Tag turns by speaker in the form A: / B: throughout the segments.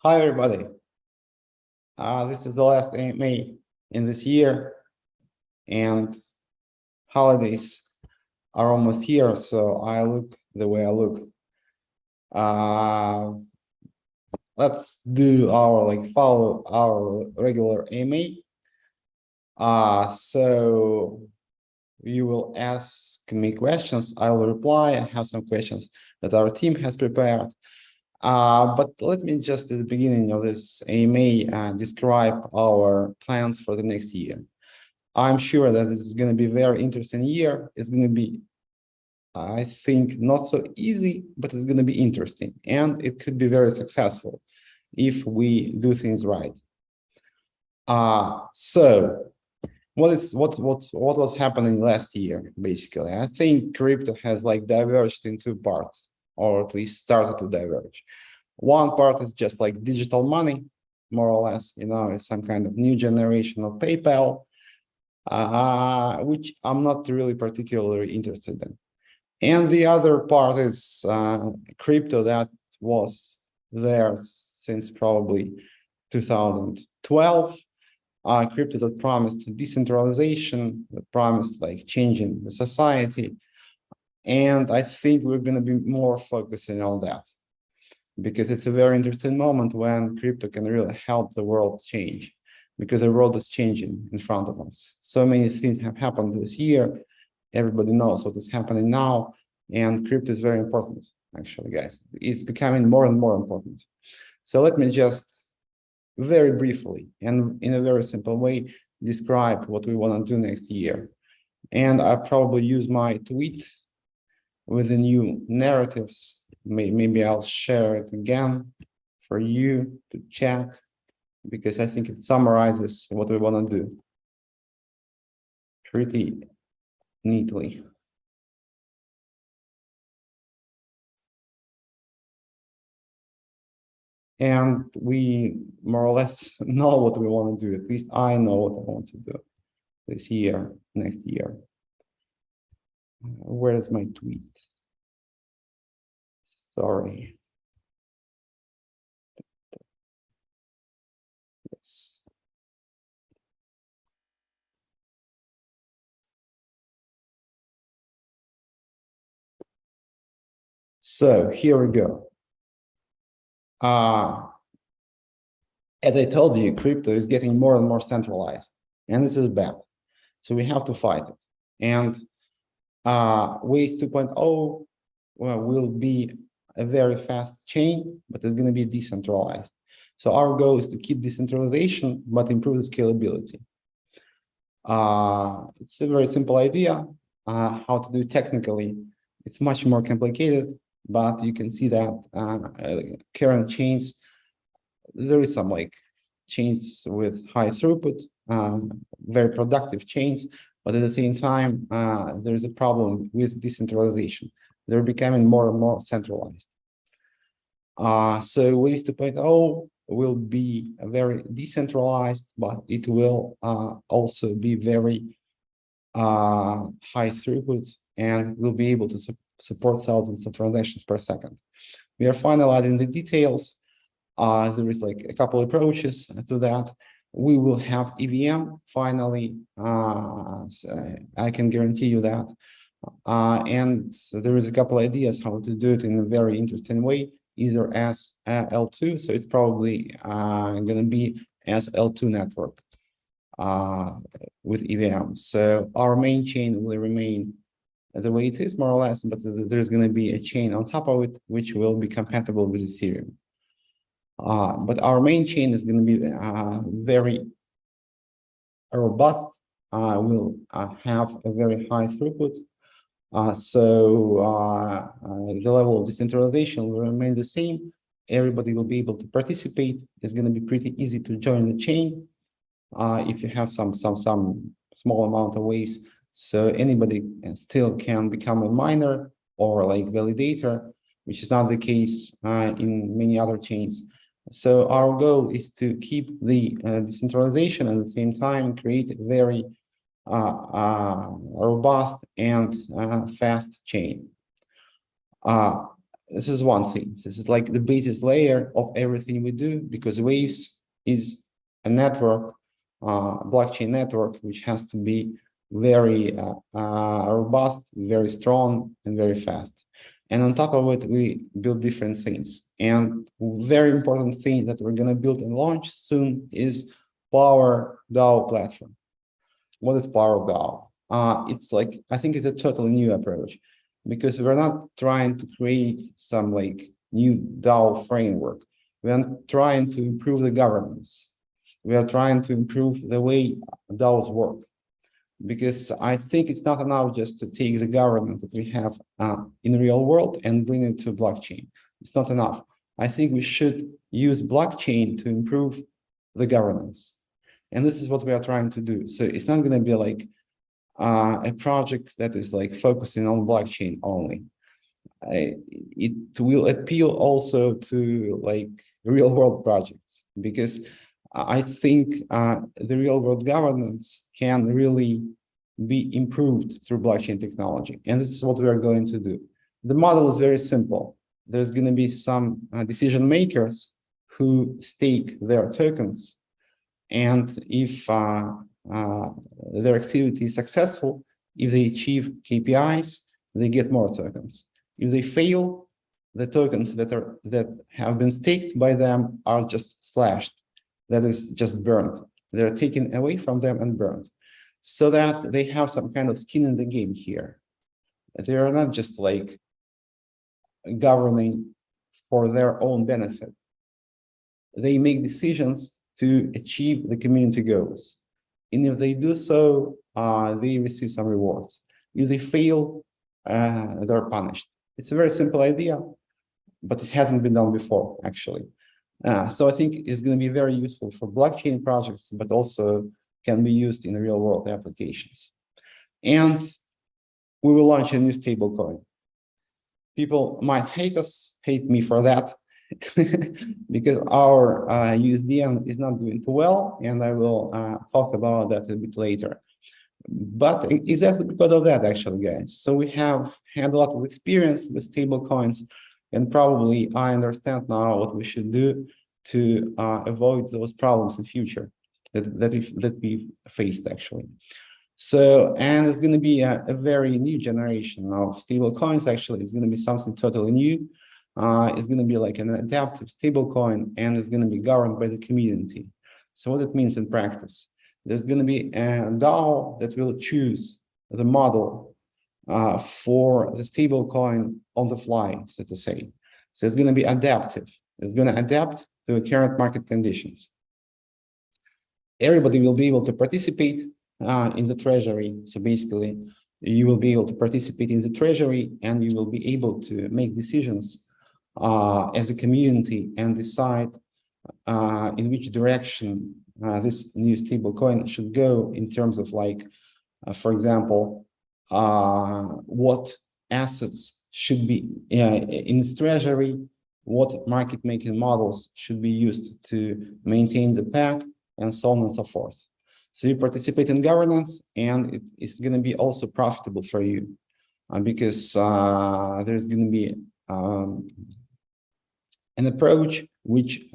A: Hi, everybody. This is the last May in this year, and holidays are almost here, so I look the way I look. Let's do our follow our regular AMA. So you will ask me questions, I will reply. I have some questions that our team has prepared. But let me just at the beginning of this AMA describe our plans for the next year. I'm sure that this is going to be a very interesting year. It's going to be, I think, not so easy, but it's going to be interesting, and it could be very successful if we do things right. So what was happening last year? Basically, I think crypto has diverged in two parts, or at least started to diverge. One part is just like digital money, more or less, it's some kind of new generation of PayPal, which I'm not really particularly interested in. And the other part is crypto that was there since probably 2012. Crypto that promised decentralization, that promised changing the society. And I think we're going to be more focusing on that, because it's a very interesting moment when crypto can really help the world change, because the world is changing in front of us. So many things have happened this year. Everybody knows what is happening now, and crypto is very important, actually, guys. It's becoming more and more important. So let me just very briefly and in a very simple way describe what we want to do next year. And I probably use my tweet with the new narratives. Maybe I'll share it again for you to check, because I think it summarizes what we want to do pretty neatly. And we more or less know what we want to do. At least I know what I want to do this year, next year. Where is my tweet? Sorry. Yes. So here we go. As I told you, crypto is getting more and more centralized, and this is bad. So we have to fight it. And Waves 2.0 will be a very fast chain, but it's going to be decentralized. So our goal is to keep decentralization, but improve the scalability. It's a very simple idea. How to do it technically, it's much more complicated, but you can see that current chains, there is some chains with high throughput, very productive chains, but at the same time, there is a problem with decentralization. They're becoming more and more centralized. So Waves 2.0 will be very decentralized, but it will also be very high throughput, and will be able to support thousands of transactions per second. We are finalizing the details. There is a couple approaches to that. We will have EVM finally. I can guarantee you that. And there is a couple ideas how to do it in a very interesting way, either as L2, so it's probably going to be as L2 network with EVM. So our main chain will remain the way it is, more or less, but there's going to be a chain on top of it, which will be compatible with Ethereum. But our main chain is going to be very robust, will have a very high throughput. So the level of decentralization will remain the same. Everybody will be able to participate. It's going to be pretty easy to join the chain if you have some small amount of waves. So anybody still can become a miner or validator, which is not the case in many other chains. So our goal is to keep the decentralization and at the same time create a very robust and fast chain. This is one thing. This is like the basis layer of everything we do, because Waves is a network, blockchain network, which has to be very robust, very strong, and very fast. And on top of it, we build different things. And very important thing that we're going to build and launch soon is Power DAO platform. What is Power DAO? It's like, I think it's a totally new approach, because we're not trying to create some like new DAO framework. We are trying to improve the governance. We are trying to improve the way DAOs work, because I think it's not enough just to take the governance that we have in the real world and bring it to blockchain. It's not enough. I think we should use blockchain to improve the governance. And this is what we are trying to do. So it's not going to be like a project that is like focusing on blockchain only. It will appeal also to like real world projects, because I think the real world governance can really be improved through blockchain technology. And this is what we are going to do. The model is very simple. There's going to be some decision makers who stake their tokens. And if their activity is successful, if they achieve KPIs, they get more tokens. If they fail, the tokens that have been staked by them are just slashed. That is just burned. They're taken away from them and burned, so that they have some kind of skin in the game here. They are not just like governing for their own benefit. They make decisions to achieve the community goals. And if they do so, they receive some rewards. If they fail, they're punished. It's a very simple idea, but it hasn't been done before, actually. So I think it's going to be very useful for blockchain projects, but also can be used in real world applications. And we will launch a new stablecoin. People might hate me for that, because our USDN is not doing too well, and I will talk about that a bit later. But exactly because of that, actually, guys. So we have had a lot of experience with stablecoins, and probably I understand now what we should do to avoid those problems in future that we faced, actually. So, and it's going to be a very new generation of stable coins. Actually, it's going to be something totally new. It's going to be like an adaptive stable coin, and it's going to be governed by the community. So what it means in practice, there's going to be a DAO that will choose the model for the stable coin on the fly, so to say. So it's going to be adaptive. It's going to adapt to the current market conditions. Everybody will be able to participate in the treasury. So basically, you will be able to participate in the treasury, and you will be able to make decisions as a community and decide in which direction this new stable coin should go in terms of like, for example, what assets should be in its treasury, what market making models should be used to maintain the pack, and so on and so forth. So you participate in governance, and it's going to be also profitable for you because there's going to be an approach which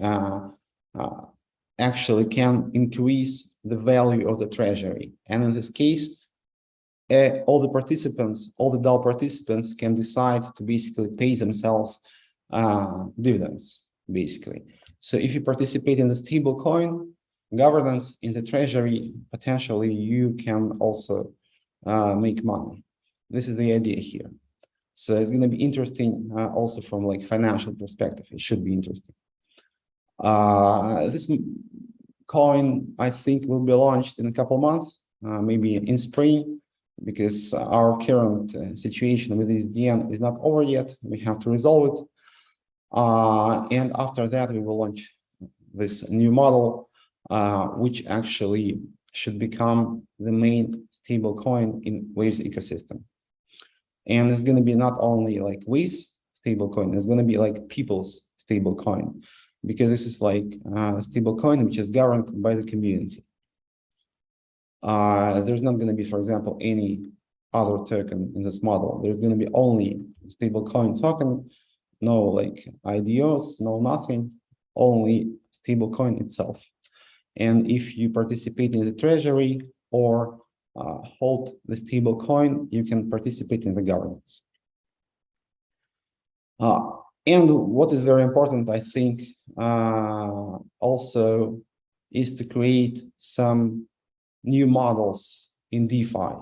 A: actually can increase the value of the treasury. And in this case, all the participants, all the DAO participants can decide to basically pay themselves dividends, basically. So if you participate in the stable coin governance in the treasury, potentially you can also make money. This is the idea here. So it's going to be interesting also from like financial perspective. It should be interesting. This coin, I think, will be launched in a couple months, maybe in spring, because our current situation with this DN is not over yet. We have to resolve it. And after that, we will launch this new model, which actually should become the main stable coin in Waves ecosystem. And it's going to be not only like Waves stable coin, it's going to be like people's stable coin, because this is like a stable coin which is governed by the community. There's not going to be, for example, any other token in this model. There's going to be only stable coin token, no like IDOs, no nothing, only stablecoin itself. And if you participate in the treasury or hold the stablecoin, you can participate in the governance. And what is very important, I think, also is to create some new models in DeFi,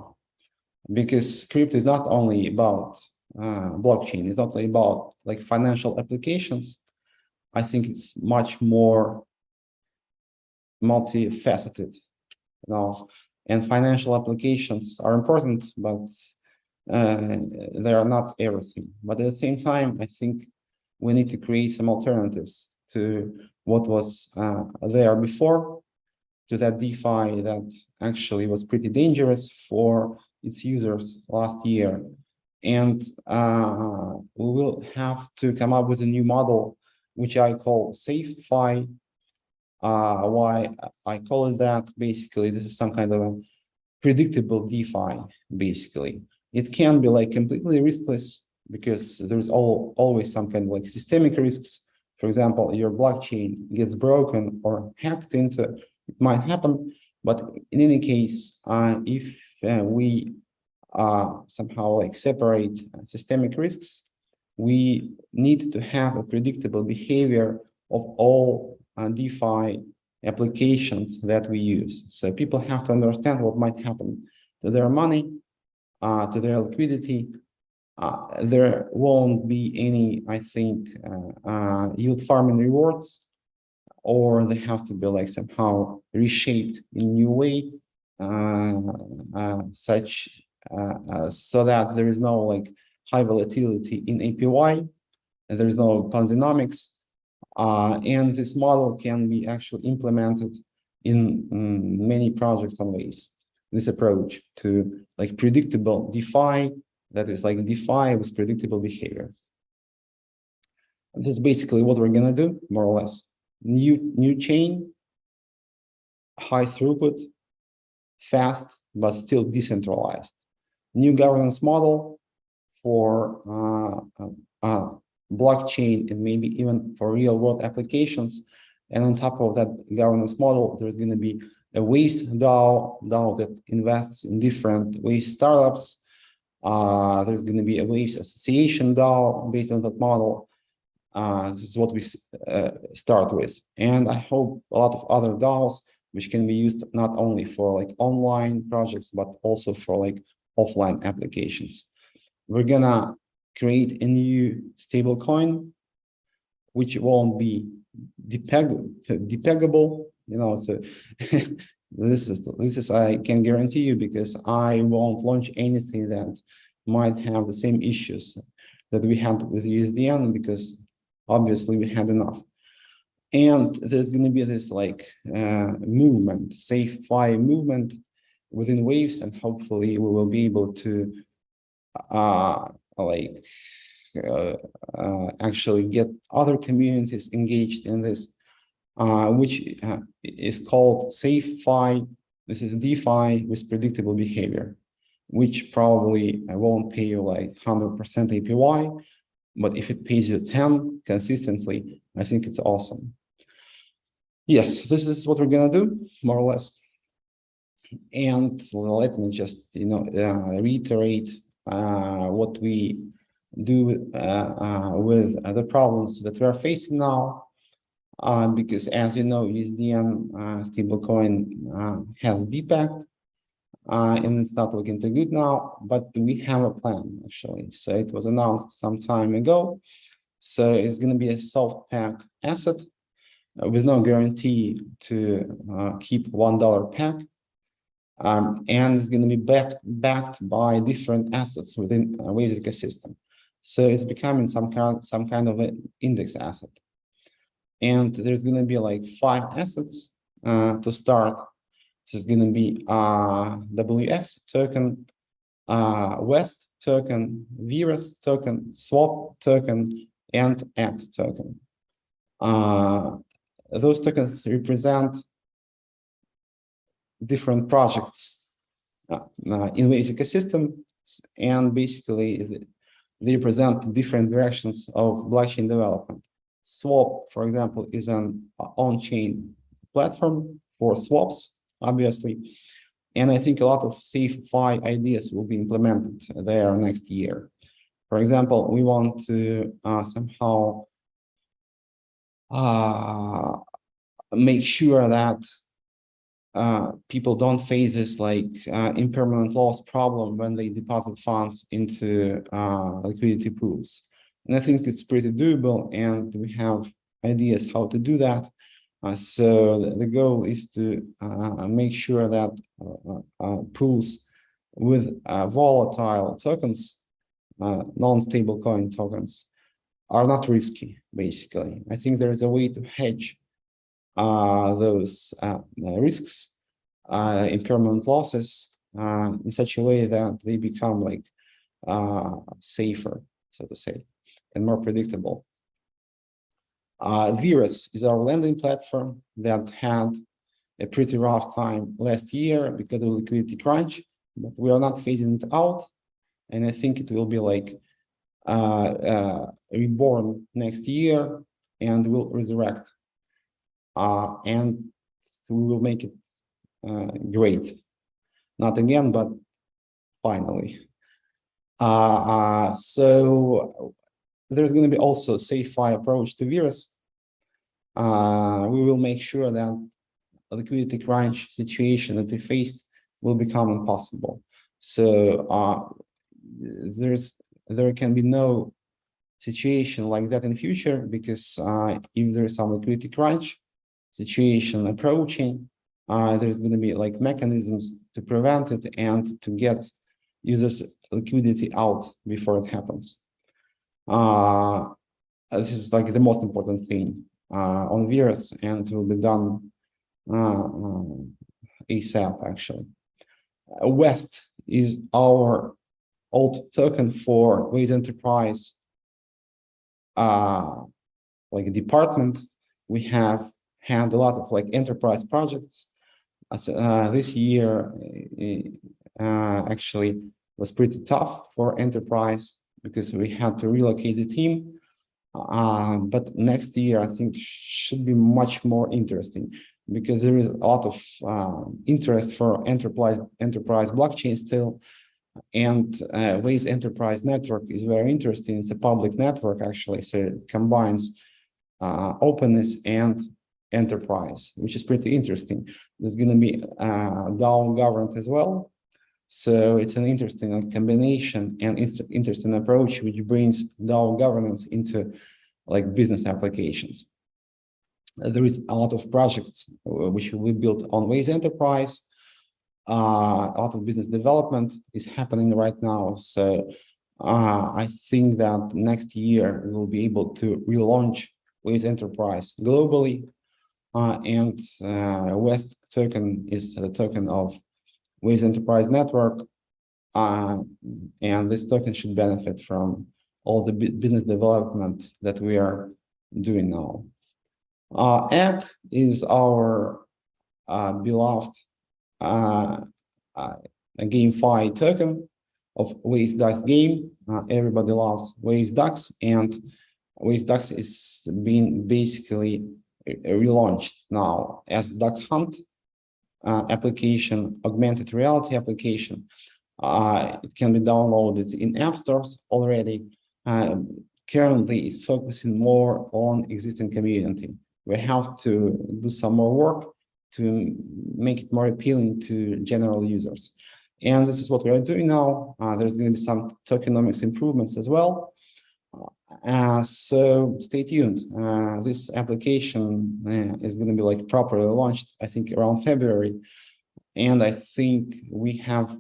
A: because crypto is not only about blockchain, it's not only about like financial applications. I think it's much more multifaceted, you know, and financial applications are important, but they are not everything. But at the same time, I think we need to create some alternatives to what was there before, to that DeFi that actually was pretty dangerous for its users last year. And we will have to come up with a new model, which I call SafeFi. Why I call it that? Basically, this is some kind of a predictable DeFi, basically. It can be like completely riskless because there's always some kind of like systemic risks. For example, your blockchain gets broken or hacked into, it might happen. But in any case, if we somehow like separate systemic risks, we need to have a predictable behavior of all DeFi applications that we use. So people have to understand what might happen to their money, to their liquidity. There won't be any, I think, yield farming rewards, or they have to be like somehow reshaped in a new way, so that there is no like high volatility in APY, and there is no Ponzinomics, and this model can be actually implemented in many projects and ways. This approach to like predictable DeFi, that is like DeFi with predictable behavior. And this is basically what we're gonna do, more or less. New chain, high throughput, fast, but still decentralized. New governance model for blockchain and maybe even for real world applications. And on top of that governance model, there's going to be a Waves DAO that invests in different Waves startups. There's going to be a Waves Association DAO based on that model. This is what we start with. And I hope a lot of other DAOs, which can be used not only for like online projects, but also for like offline applications. We're gonna create a new stablecoin, which won't be depeggable, you know. So this is I can guarantee you, because I won't launch anything that might have the same issues that we had with USDN, because obviously we had enough. And there's going to be this like movement, SafeFi movement within Waves, and hopefully we will be able to actually get other communities engaged in this, which is called SafeFi. This is DeFi with predictable behavior, which probably won't pay you like 100% APY, but if it pays you 10 consistently, I think it's awesome. Yes, this is what we're gonna do, more or less. And let me just, reiterate what we do with the problems that we are facing now, because as you know, USDN stablecoin has depegged, and it's not looking too good now, but we have a plan actually. So it was announced some time ago. So it's going to be a soft peg asset with no guarantee to keep $1 peg. And it's going to be backed by different assets within Waves ecosystem. So it's becoming some kind of an index asset. And there's going to be like 5 assets to start. This is going to be WX token, West token, Virus token, Swap token, and App token. Those tokens represent different projects in Waves ecosystem, and basically they represent different directions of blockchain development. Swap, for example, is an on-chain platform for swaps, obviously. And I think a lot of SafeFi ideas will be implemented there next year. For example, we want to somehow make sure that people don't face this like impermanent loss problem when they deposit funds into liquidity pools. And I think it's pretty doable, and we have ideas how to do that. So the goal is to make sure that pools with volatile tokens, non-stablecoin tokens, are not risky, basically. I think there is a way to hedge those risks, impermanent losses, in such a way that they become like safer, so to say, and more predictable. Virus is our lending platform that had a pretty rough time last year because of liquidity crunch, but we are not phasing it out, and I think it will be like reborn next year and will resurrect. And we will make it great. Not again, but finally. So there's going to be also a SafeFi approach to virus. We will make sure that the liquidity crunch situation that we faced will become impossible. So there can be no situation like that in future, because if there is some liquidity crunch situation approaching, there's going to be like mechanisms to prevent it and to get users' liquidity out before it happens. This is like the most important thing on virus, and it will be done ASAP, actually. West is our alt token for Waze Enterprise like department. We have had a lot of like enterprise projects. This year actually was pretty tough for enterprise because we had to relocate the team. But next year, I think, should be much more interesting, because there is a lot of interest for enterprise blockchain still. And Waze Enterprise Network is very interesting. It's a public network, actually, so it combines openness and enterprise, which is pretty interesting. There's going to be DAO governed as well. So it's an interesting combination and interesting approach, which brings DAO governance into like business applications. There is a lot of projects which we built on Waze Enterprise. A lot of business development is happening right now. So I think that next year we will be able to relaunch Waze Enterprise globally. And West token is the token of Waze Enterprise Network, and this token should benefit from all the business development that we are doing now. Egg is our beloved GameFi token of Waze Ducks game. Everybody loves Waze Ducks, and Waze Ducks is being basically relaunched now as Duck Hunt application, augmented reality application. It can be downloaded in app stores already. Currently, it's focusing more on existing community. We have to do some more work to make it more appealing to general users. And this is what we are doing now. There's going to be some tokenomics improvements as well. So stay tuned. This application is going to be like properly launched, I think, around February. And I think we have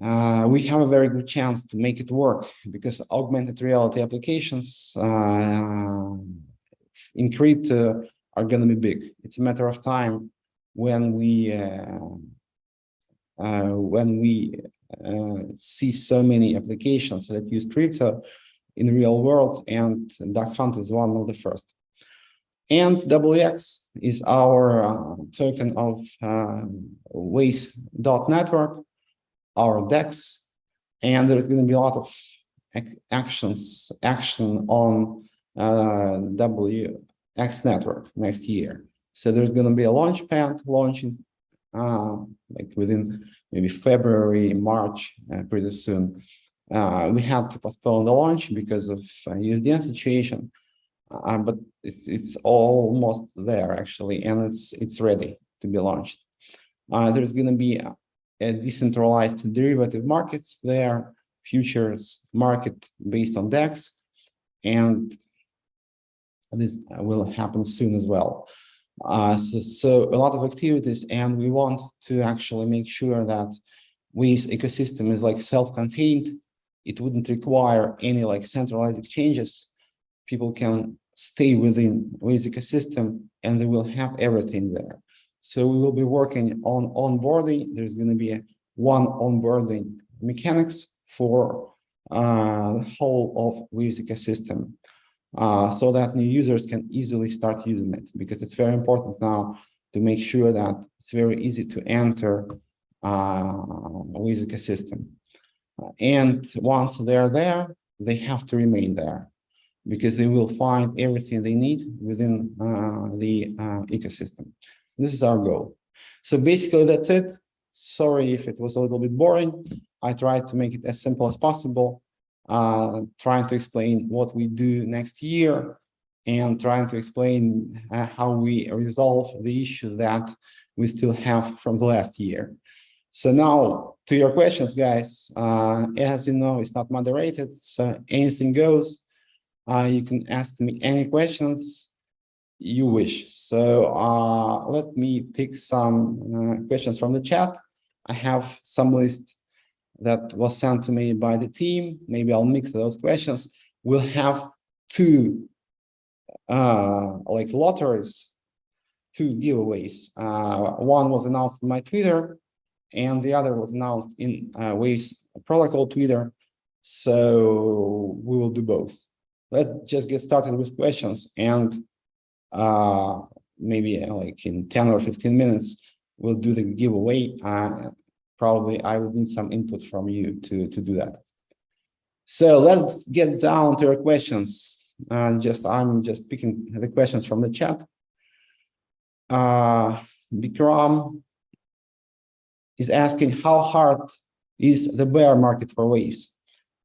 A: a very good chance to make it work, because augmented reality applications in crypto are going to be big. It's a matter of time when we see so many applications that use crypto in the real world, and Duck Hunt is one of the first. And WX is our token of Waze.network, our DEX, and there's going to be a lot of action on WX network next year. So there's going to be a launch pad launching like within maybe February, March, pretty soon. We had to postpone the launch because of USDN situation, but it's almost there actually, and it's ready to be launched. There's going to be a decentralized derivative markets there, futures market based on DEX, and this will happen soon as well. So a lot of activities, and we want to actually make sure that Waves ecosystem is like self-contained. It wouldn't require any like centralized exchanges. People can stay within Waves ecosystem and they will have everything there. So we will be working on onboarding. There's going to be one onboarding mechanics for the whole of Waves ecosystem. So that new users can easily start using it, because it's very important now to make sure that it's very easy to enter Waves ecosystem. And once they're there, they have to remain there, because they will find everything they need within the ecosystem. This is our goal. So basically that's it. Sorry if it was a little bit boring. I tried to make it as simple as possible. Trying to explain what we do next year and trying to explain how we resolve the issue that we still have from the last year. So now to your questions, guys. As you know, it's not moderated, so anything goes. You can ask me any questions you wish. So let me pick some questions from the chat. I have some list that was sent to me by the team. Maybe I'll mix those questions. We'll have two like lotteries, two giveaways. One was announced in my Twitter, and the other was announced in Waves protocol Twitter. So we will do both. Let's just get started with questions, and maybe like in 10 or 15 minutes, we'll do the giveaway. Probably I would need some input from you to do that. So let's get down to your questions. I'm just picking the questions from the chat. Bikram is asking, how hard is the bear market for Waves?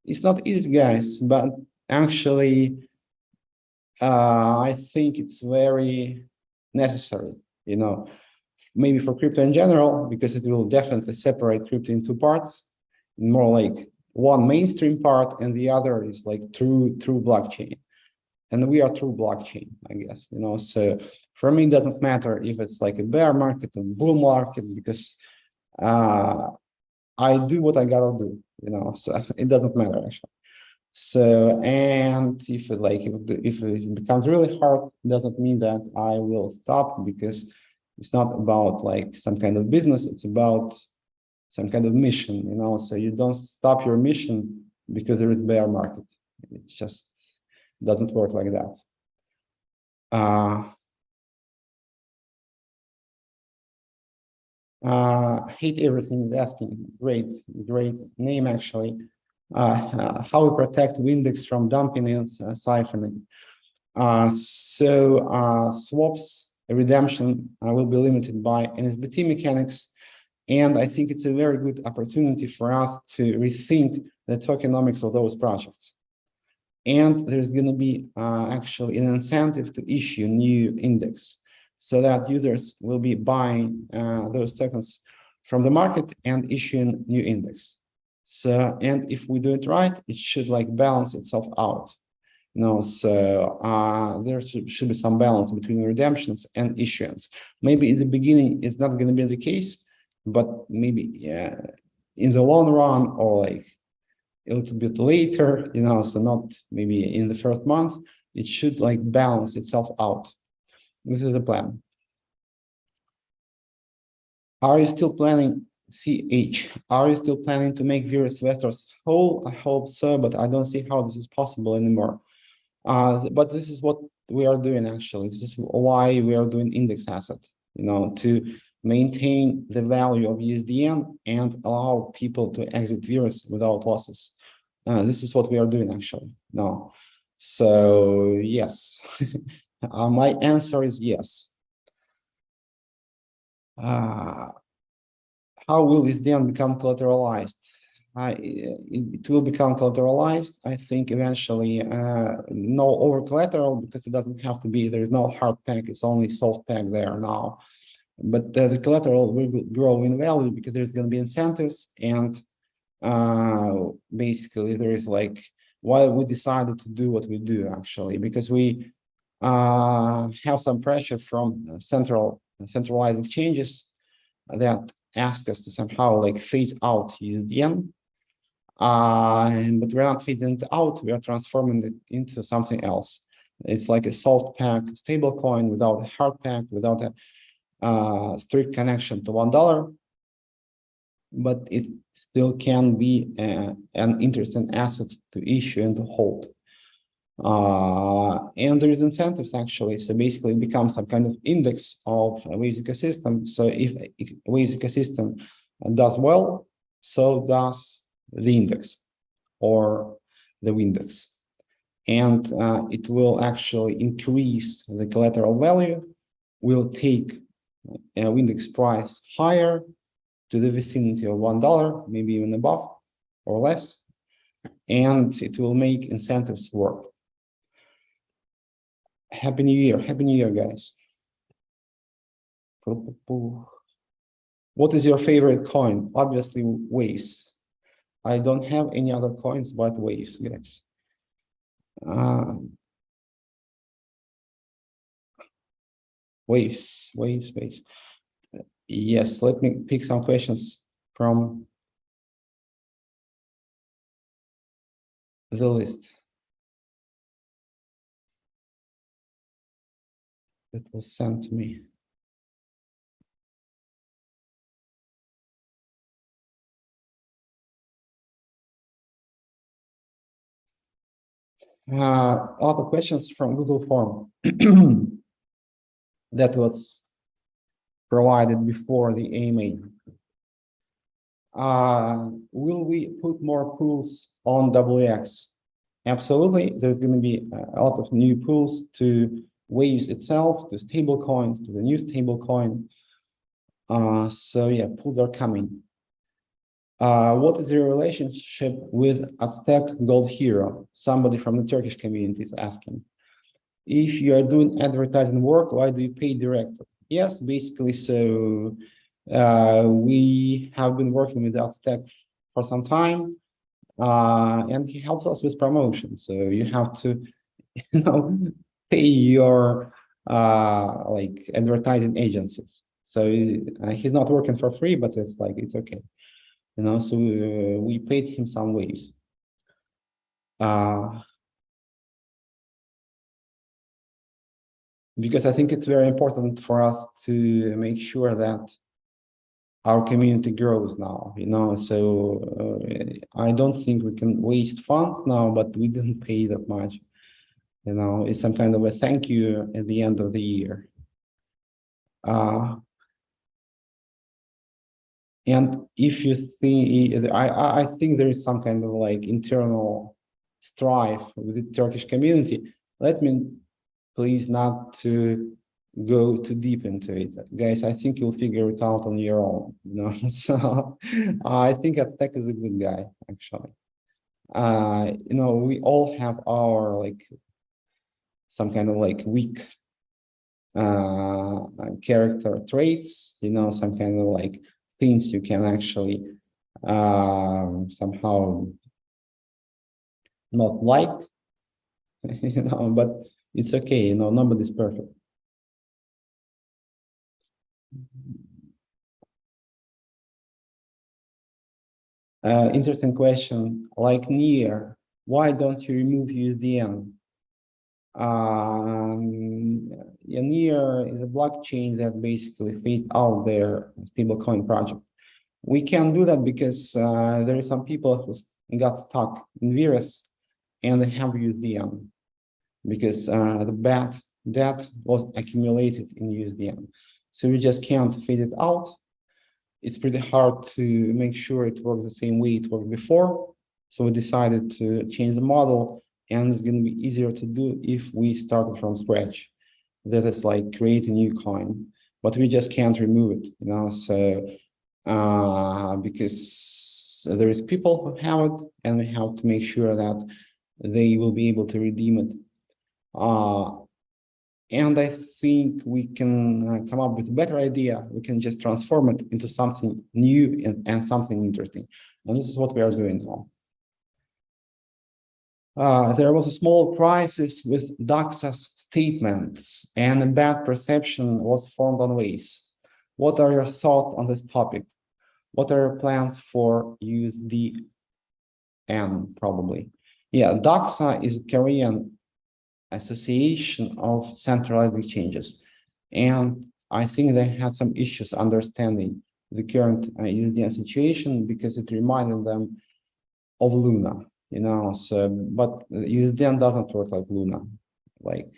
A: It's not easy, guys, but actually, I think it's very necessary, you know, maybe for crypto in general, because it will definitely separate crypto into parts, more like one mainstream part and the other is like true blockchain. And we are true blockchain, I guess, you know. So for me, it doesn't matter if it's like a bear market or bull market, because I do what I gotta do, you know, so it doesn't matter actually. So, and if it becomes really hard, it doesn't mean that I will stop, because it's not about like some kind of business, it's about some kind of mission, you know. So you don't stop your mission because there is bear market. It just doesn't work like that. Hate everything is asking. Great name actually. How we protect Windex from dumping and siphoning. Swaps redemption will be limited by NSBT mechanics, and I think it's a very good opportunity for us to rethink the tokenomics of those projects. And there's going to be actually an incentive to issue new index, so that users will be buying those tokens from the market and issuing new index. So, and if we do it right, it should like balance itself out. No, so there should be some balance between redemptions and issuance. Maybe in the beginning it's not going to be the case, but maybe in the long run, or like a little bit later, you know, so not maybe in the first month, it should like balance itself out. This is the plan. Are you still planning? CH, are you still planning to make various investors whole? I hope so, but I don't see how this is possible anymore. But this is what we are doing actually. This is why we are doing index asset, you know, to maintain the value of USDN and allow people to exit virus without losses. This is what we are doing actually now. So yes, my answer is yes. How will this then become collateralized? It will become collateralized, I think, eventually. No over collateral, because it doesn't have to be. There is no hard peg, it's only soft peg there now. But the collateral will grow in value because there's going to be incentives, and basically there is like why we decided to do what we do actually, because we have some pressure from centralized exchanges that ask us to somehow like phase out USDN. But we're not phasing it out, we are transforming it into something else. It's like a soft peg stablecoin without a hard peg, without a strict connection to $1, but it still can be an interesting asset to issue and to hold. And there is incentives actually. So basically it becomes some kind of index of a Waves ecosystem. So if Waves ecosystem does well, so does the index or the Windex. And it will actually increase the collateral value, will take a Windex price higher to the vicinity of $1, maybe even above or less, and it will make incentives work. Happy New Year, guys. What is your favorite coin? Obviously, Waves. I don't have any other coins but Waves, guys. Waves. Yes, let me pick some questions from the list that was sent to me. A lot of questions from Google Form that was provided before the AMA. Will we put more pools on WX? Absolutely. There's going to be a lot of new pools to Waves itself, to stable coins, to the new stable coin. So yeah, pools are coming. What is your relationship with Aztec Gold Hero? Somebody from the Turkish community is asking. If you are doing advertising work, why do you pay directly? Yes, basically, so we have been working with Aztec for some time, and he helps us with promotion. So you have to, pay your like advertising agencies. So he's not working for free, but it's like it's okay. So we paid him some ways. Because I think it's very important for us to make sure that our community grows now, so I don't think we can waste funds now, but we didn't pay that much. It's some kind of a thank you at the end of the year. And if you think, I think there is some kind of like internal strife with the Turkish community. Let me please not to go too deep into it, guys. I think you'll figure it out on your own. So I think Aztec is a good guy, actually. We all have our like some kind of like weak character traits. Some kind of like things you can actually somehow not like, but it's okay. Nobody's perfect. Interesting question. Like Near, why don't you remove USDN? Near is a blockchain that basically phased out their stablecoin project. We can do that because there are some people who got stuck in virus and they have USDN because the bad debt was accumulated in USDN. So we just can't fade it out. It's pretty hard to make sure it works the same way it worked before. So we decided to change the model, and it's going to be easier to do if we started from scratch. That is like create a new coin, but we just can't remove it, so because there is people who have it, and we have to make sure that they will be able to redeem it. And I think we can come up with a better idea. We can just transform it into something new and something interesting. And this is what we are doing now. There was a small crisis with Doxa's statements, and a bad perception was formed on Waves. What are your thoughts on this topic? What are your plans for USDN, probably? Yeah, Doxa is a Korean association of centralized exchanges, and I think they had some issues understanding the current USDN situation because it reminded them of Luna, so, but USDN doesn't work like Luna, like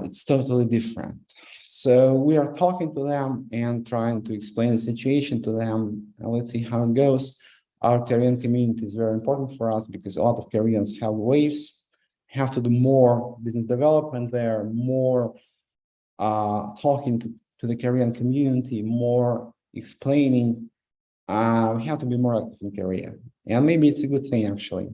A: it's totally different. So we are talking to them and trying to explain the situation to them. Let's see how it goes. Our Korean community is very important for us because a lot of Koreans have Waves, have to do more business development there, more talking to the Korean community, more explaining. We have to be more active in Korea, and maybe it's a good thing actually,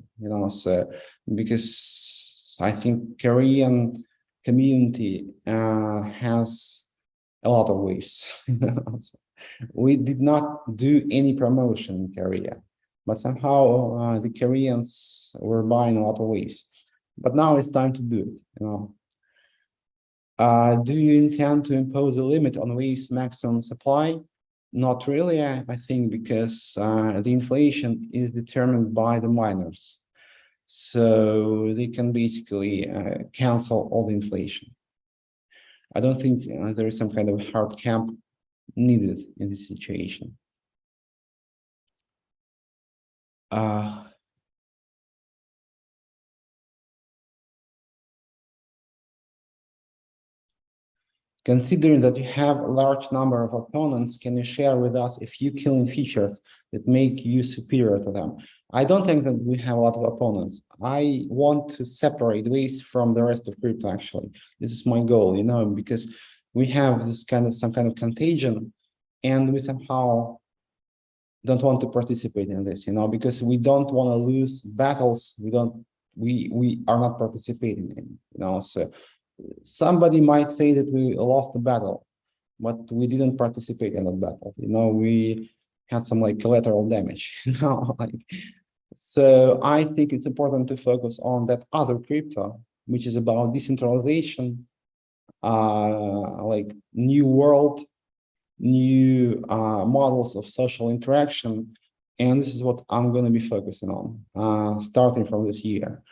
A: so because I think Korean community has a lot of Waves. We did not do any promotion in Korea, but somehow the Koreans were buying a lot of Waves. But now it's time to do it, do you intend to impose a limit on Waves maximum supply? Not really, I think, because the inflation is determined by the miners. So they can basically cancel all the inflation. I don't think there is some kind of hard cap needed in this situation. Considering that you have a large number of opponents, can you share with us a few killing features that make you superior to them? I don't think that we have a lot of opponents. I want to separate Waves from the rest of crypto, actually. This is my goal, because we have this some kind of contagion, and we somehow don't want to participate in this, because we don't want to lose battles. We are not participating in, so somebody might say that we lost the battle, but we didn't participate in that battle. We had some collateral damage. So I think it's important to focus on that other crypto, which is about decentralization, new world, new models of social interaction, and this is what I'm going to be focusing on starting from this year.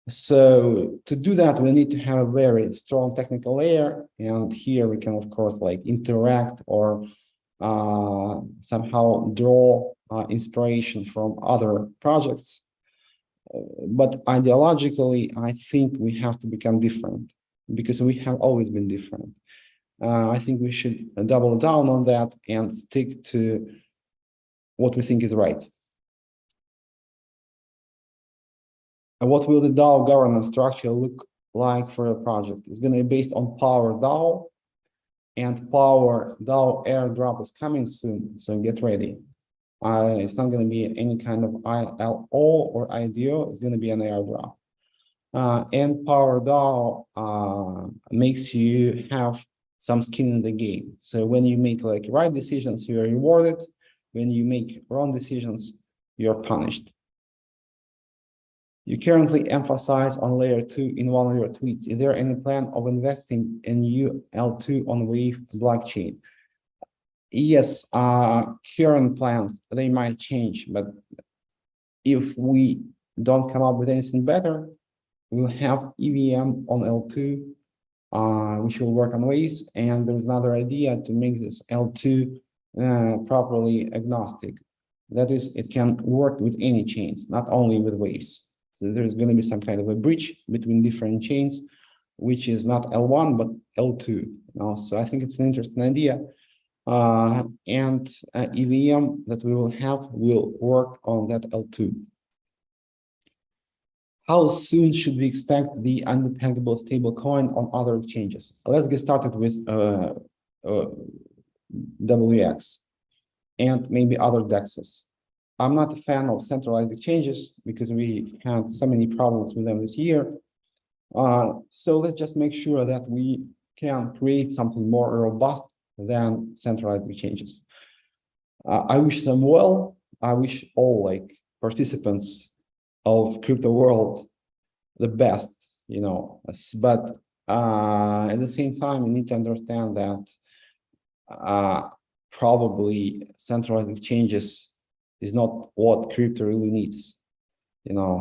A: So to do that, we need to have a very strong technical layer, and here we can, of course, interact or somehow draw inspiration from other projects. But ideologically, I think we have to become different because we have always been different. I think we should double down on that and stick to what we think is right. What will the DAO governance structure look like for a project? It's going to be based on Power DAO, and Power DAO airdrop is coming soon, so get ready. It's not going to be any kind of ILO or IDO, it's going to be an airdrop. And Power DAO makes you have some skin in the game. So when you make right decisions, you are rewarded. When you make wrong decisions, you're punished. You currently emphasize on layer 2 in one of your tweets. Is there any plan of investing in UL2 on Wave blockchain? Yes, current plans, they might change, but if we don't come up with anything better, we'll have EVM on L2, which will work on Waves, and there's another idea to make this L2 properly agnostic. That is, it can work with any chains, not only with Waves. So there's going to be some kind of a bridge between different chains, which is not L1, but L2. So I think it's an interesting idea. and EVM that we will have will work on that L2. How soon should we expect the unpeggable stablecoin on other exchanges? Let's get started with WX and maybe other DEXs. I'm not a fan of centralized exchanges because we had so many problems with them this year. So let's just make sure that we can create something more robust than centralized exchanges. I wish them well. I wish all participants of crypto world the best, but at the same time, you need to understand that probably centralized exchanges is not what crypto really needs,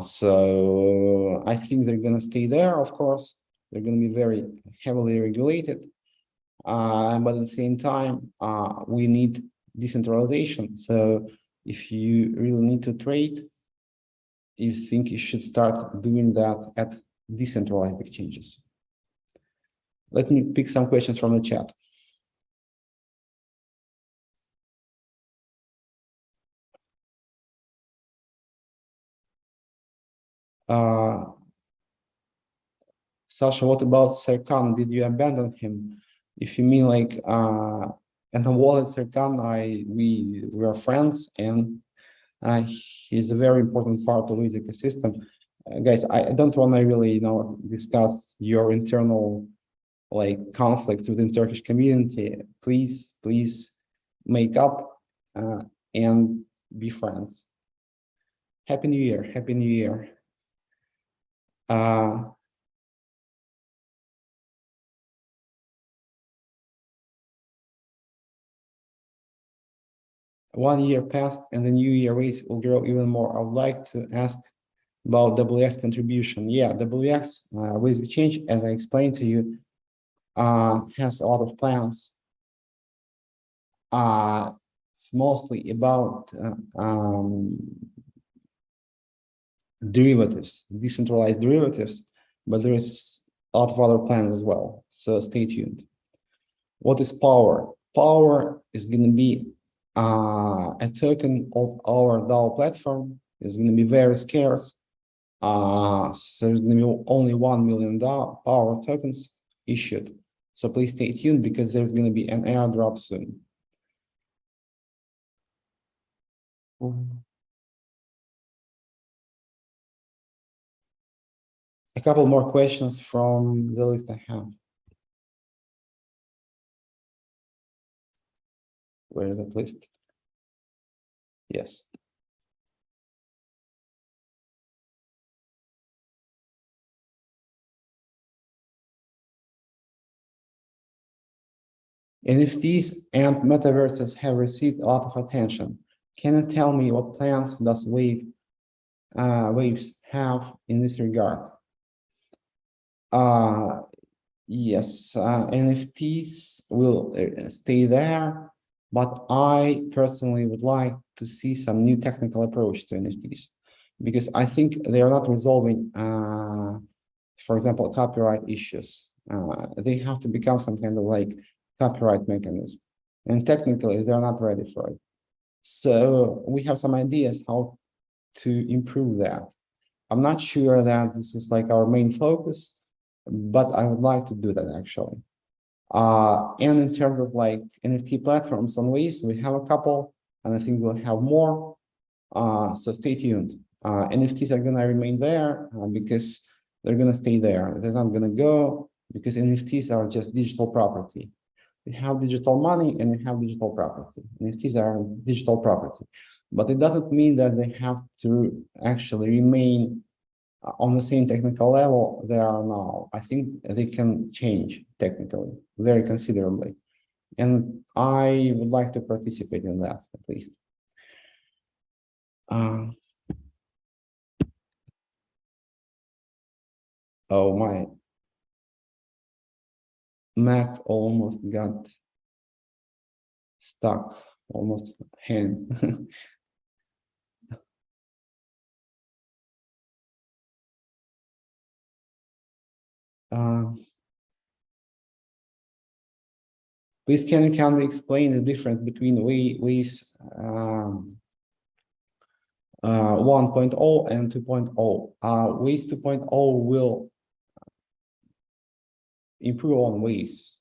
A: so I think they're going to stay there. Of course, they're going to be very heavily regulated, but at the same time, we need decentralization. So if you really need to trade, you think you should start doing that at decentralized exchanges. Let me pick some questions from the chat. Sasha, what about Serkan? Did you abandon him? If you mean and the wallet Serkan, we are friends, and he's a very important part of the ecosystem. Guys, I don't want to really, discuss your internal conflicts within Turkish community. Please make up and be friends. Happy New Year! Happy New Year! 1 year passed and the new year rates will grow even more. I would like to ask about WX contribution. Yeah, WX with the change, as I explained to you, has a lot of plans. It's mostly about derivatives, decentralized derivatives, but there is a lot of other plans as well. So stay tuned. What is Power? Power is going to be a token of our DAO platform. It's going to be very scarce. So there's going to be only 1 million Power tokens issued. So please stay tuned because there's going to be an airdrop soon. A couple more questions from the list I have. Where is that list? Yes. NFTs and metaverses have received a lot of attention. Can you tell me what plans does Waves have in this regard? Yes, NFTs will stay there, but I personally would like to see some new technical approach to NFTs because I think they are not resolving, for example, copyright issues. They have to become some kind of copyright mechanism, and technically they're not ready for it. So we have some ideas how to improve that. I'm not sure that this is our main focus, but I would like to do that actually. And in terms of NFT platforms on Waves, we have a couple, and I think we'll have more. So stay tuned. NFTs are gonna remain there because they're gonna stay there. They're not gonna go because NFTs are just digital property. We have digital money and we have digital property. NFTs are digital property, but it doesn't mean that they have to actually remain on the same technical level they are now. I think they can change technically very considerably. And I would like to participate in that at least. Oh, my Mac almost got stuck, almost hang. Please, can you explain the difference between waves 1.0 and 2.0? Waves 2.0 will improve on waves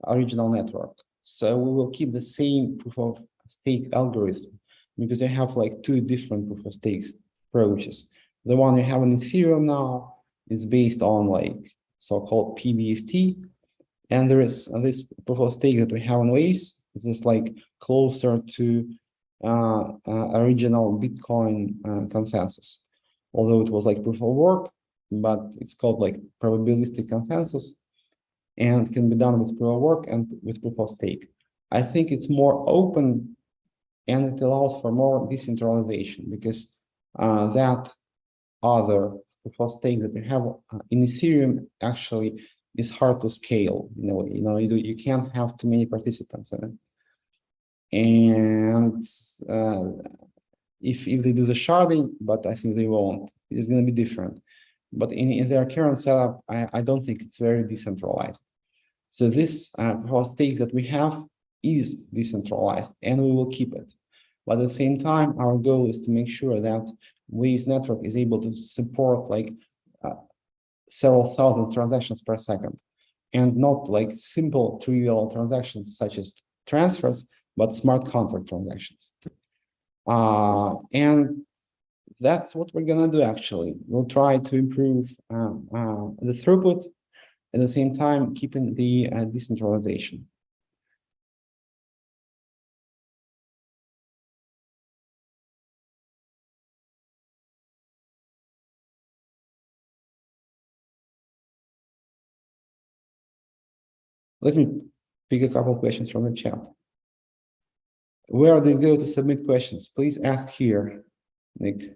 A: original network. So we will keep the same proof of stake algorithm because they have like two different proof of stakes approaches. The one you have in Ethereum now is based on like so-called PBFT, and there is this proof of stake that we have on Waves. It is like closer to original Bitcoin consensus, although it was like proof of work, but it's called like probabilistic consensus, and can be done with proof of work and with proof of stake. I think it's more open and it allows for more decentralization because that other proof of stake that we have in Ethereum actually is hard to scale in a way. You can't have too many participants in it. And if they do the sharding, but I think they won't, it's going to be different. But in their current setup, I don't think it's very decentralized. So this proof of stake that we have is decentralized, and we will keep it. But at the same time, our goal is to make sure that Waves network is able to support like several thousand transactions per second, and not like simple trivial transactions such as transfers, but smart contract transactions. And that's what we're gonna do actually. We'll try to improve the throughput, at the same time keeping the decentralization. Let me pick a couple of questions from the chat. Where do you go to submit questions? Please ask here, Nick.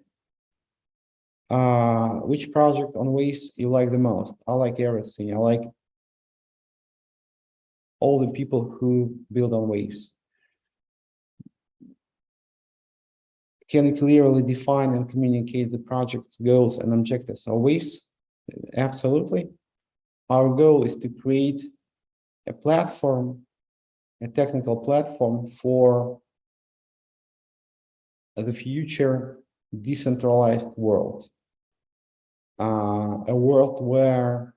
A: Which project on Waves you like the most? I like everything. I like all the people who build on Waves. Can you clearly define and communicate the project's goals and objectives? So Waves, absolutely. Our goal is to create a platform, a technical platform for the future decentralized world. A world where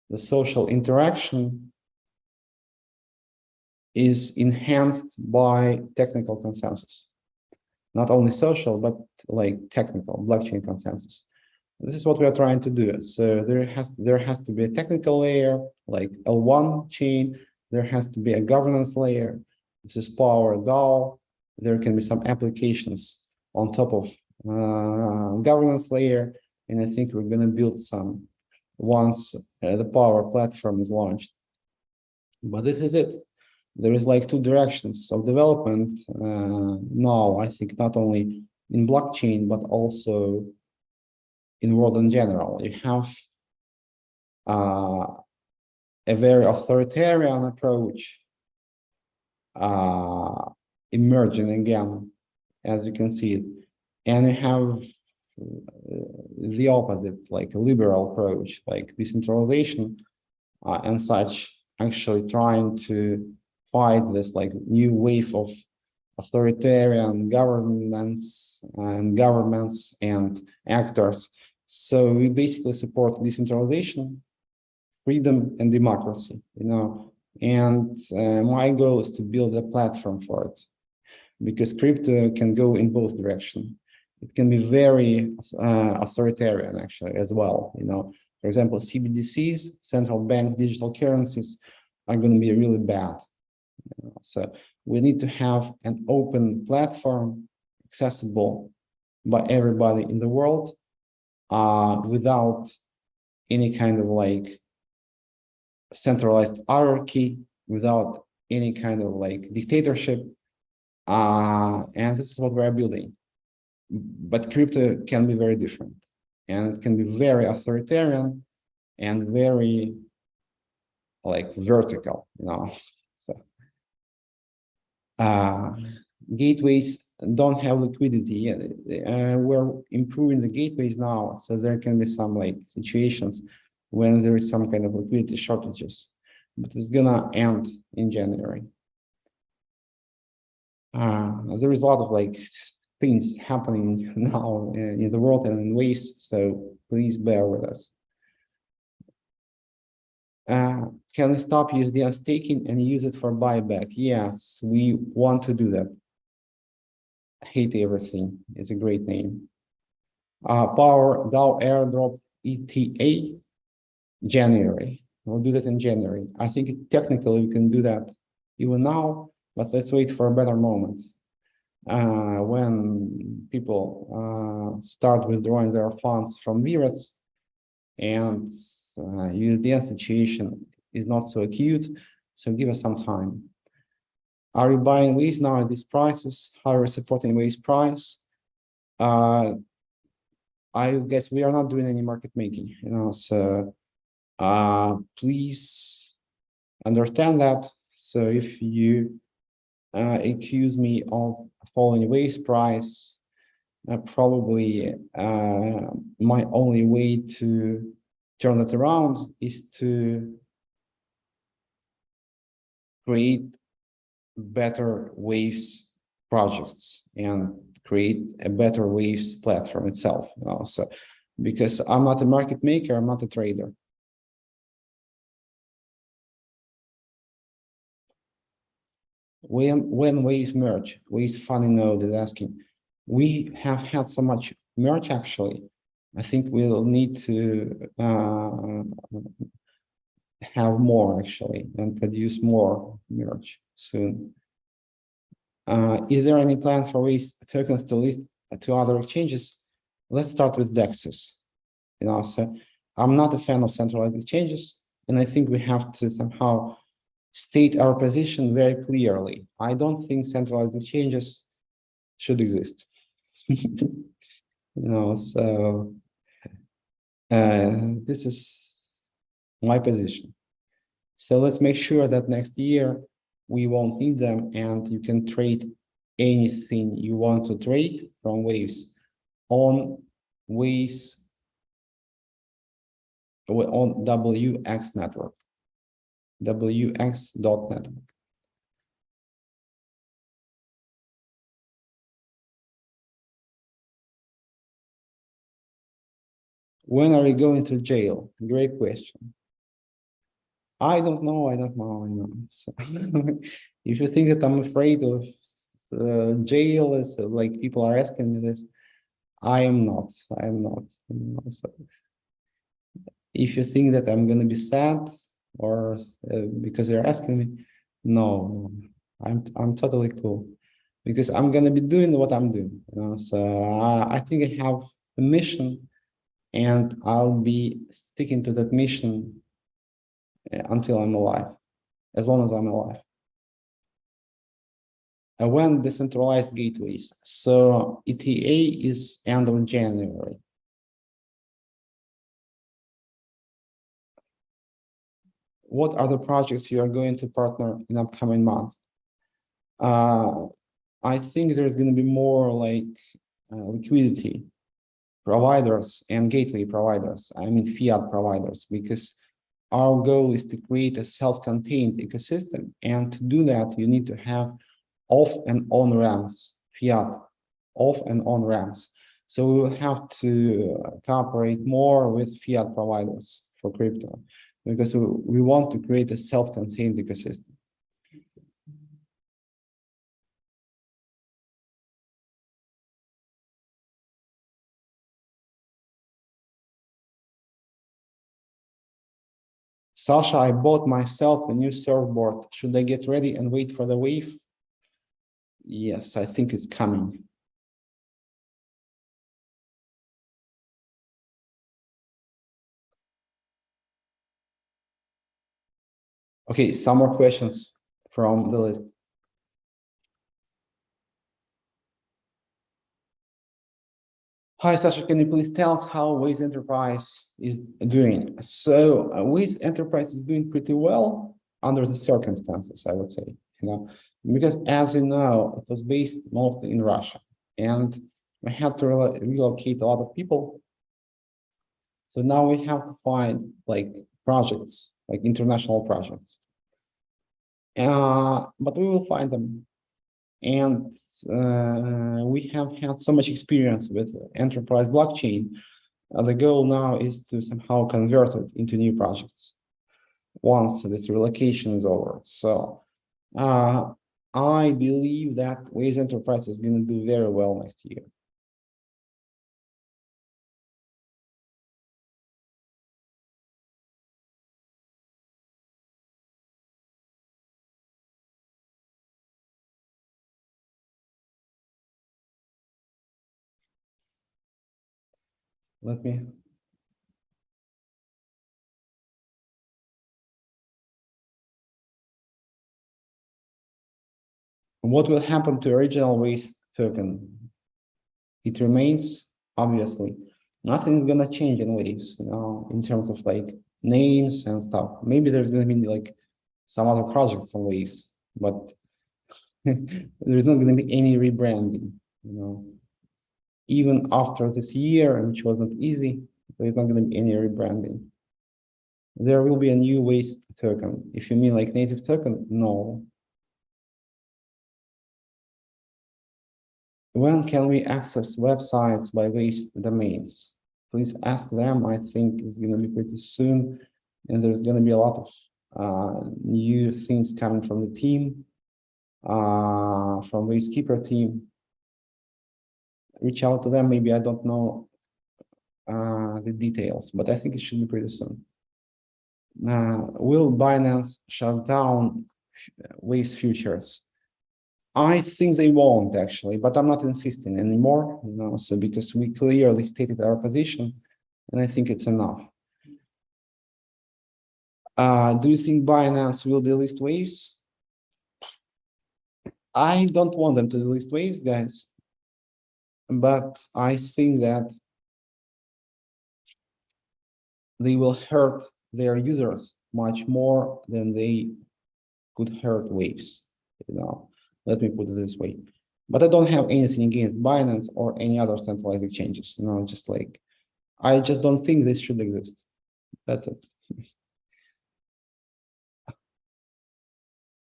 A: the social interaction is enhanced by technical consensus. Not only social, but like technical blockchain consensus. This is what we are trying to do. So there has to be a technical layer, like L1 chain. There has to be a governance layer. This is Power DAO. There can be some applications on top of governance layer. And I think we're going to build some once the Power platform is launched. But this is it. There is like two directions of development now, I think, not only in blockchain, but also in the world in general. You have a very authoritarian approach emerging again, as you can see it. And you have the opposite, like a liberal approach, like decentralization and such, actually trying to fight this like new wave of authoritarian governance and governments and actors. So we basically support decentralization, freedom, and democracy, and my goal is to build a platform for it, because crypto can go in both directions. It can be very authoritarian actually as well. For example, CBDCs, central bank digital currencies, are going to be really bad. So we need to have an open platform accessible by everybody in the world without any kind of like centralized hierarchy, without any kind of like dictatorship. And this is what we're building. But crypto can be very different, and it can be very authoritarian and very like vertical, So gateways don't have liquidity yet. We're improving the gateways now, so there can be some like situations when there is some kind of liquidity shortages. but it's gonna end in January. There is a lot of like things happening now in the world and in waves, so please bear with us. Can we stop USDN staking and use it for buyback? Yes, we want to do that. Hate everything is a great name. Power DAO airdrop ETA January. We'll do that in January. I think technically we can do that even now, but let's wait for a better moment. When people start withdrawing their funds from VRETs and USDN situation is not so acute, so give us some time. Are you buying waves now at these prices? How are you supporting waves price? I guess we are not doing any market making, so please understand that. So if you accuse me of following waves price, probably my only way to turn it around is to create better waves projects and create a better waves platform itself. So because I'm not a market maker, I'm not a trader. When waves merge, waves funny node is asking. We have had so much merge actually. I think we'll need to have more actually and produce more merge soon. Is there any plan for waves tokens to list to other exchanges? Let's start with DEXs. So I'm not a fan of centralized exchanges, and I think we have to somehow state our position very clearly. I don't think centralized exchanges should exist. So this is my position. So let's make sure that next year we won't need them, and you can trade anything you want to trade from waves on waves on WX network, WX.network. When are we going to jail? Great question. I don't know. So, if you think that I'm afraid of jail, like people are asking me this, I am not. So if you think that I'm going to be sad or because they're asking me, no, I'm totally cool because I'm going to be doing what I'm doing. So I think I have a mission, and I'll be sticking to that mission until I'm alive, as long as I'm alive. When decentralized gateways. So ETA is end of January. What are the projects you are going to partner in upcoming months? I think there's going to be more like liquidity providers and gateway providers, I mean fiat providers, because our goal is to create a self-contained ecosystem. And to do that, you need to have off and on ramps, fiat, off and on ramps. So we will have to cooperate more with fiat providers for crypto, because we want to create a self-contained ecosystem. Sasha, I bought myself a new surfboard. Should I get ready and wait for the wave? Yes, I think it's coming. Okay, some more questions from the list. Hi, Sasha, can you please tell us how Waze Enterprise is doing? So Waze Enterprise is doing pretty well under the circumstances, I would say, because as you know, it was based mostly in Russia, and we had to relocate a lot of people. So now we have to find like projects, like international projects. but we will find them. And we have had so much experience with enterprise blockchain. The goal now is to somehow convert it into new projects once this relocation is over. So I believe that Waves Enterprise is going to do very well next year. Let me. What will happen to original Waves token? It remains, obviously. Nothing is gonna change in Waves, in terms of like names and stuff. Maybe there's gonna be like some other projects on Waves, but there's not gonna be any rebranding, Even after this year, which wasn't easy, there's not gonna be any rebranding. There will be a new Waves token. If you mean like native token, no. When can we access websites by Waves domains? Please ask them. I think it's going to be pretty soon, and there's going to be a lot of new things coming from the team, from Waves Keeper team. Reach out to them. Maybe I don't know the details, but I think it should be pretty soon. Will Binance shut down Waves futures? I think they won't actually, but I'm not insisting anymore, so because we clearly stated our position, and I think it's enough. Do you think Binance will delist Waves? I don't want them to delist Waves, guys, but I think that they will hurt their users much more than they could hurt Waves, Let me put it this way. But I don't have anything against Binance or any other centralized exchanges. Just like, I just don't think this should exist. That's it.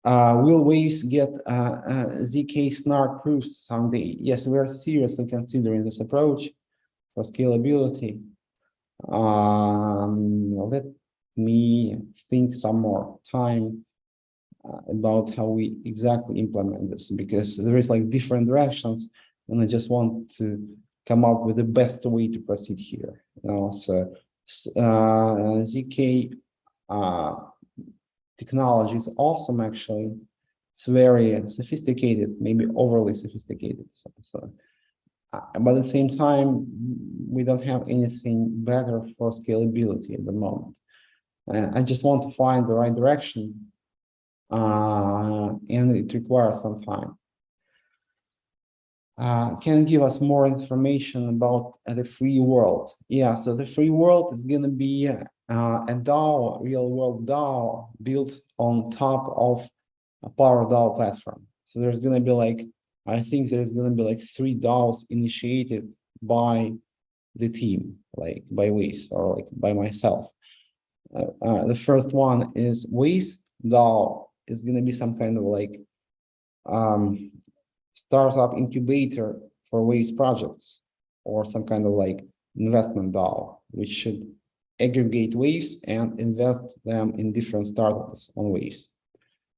A: Will Waves get ZK snark proofs someday? Yes, we are seriously considering this approach for scalability. Let me think some more time about how we exactly implement this, because there is like different directions, and I just want to come up with the best way to proceed here. So ZK technology is awesome. Actually, it's very sophisticated, maybe overly sophisticated. But at the same time, we don't have anything better for scalability at the moment. I just want to find the right direction. And it requires some time. Can you give us more information about the free world? Yeah, so the free world is going to be a DAO, real world DAO, built on top of a Power DAO platform. So there's going to be like, I think there's going to be like 3 DAOs initiated by the team, like by Waves or like by myself. The first one is Waves DAO. Is going to be some kind of like startup incubator for Waves projects, or some kind of like investment DAO, which should aggregate Waves and invest them in different startups on Waves.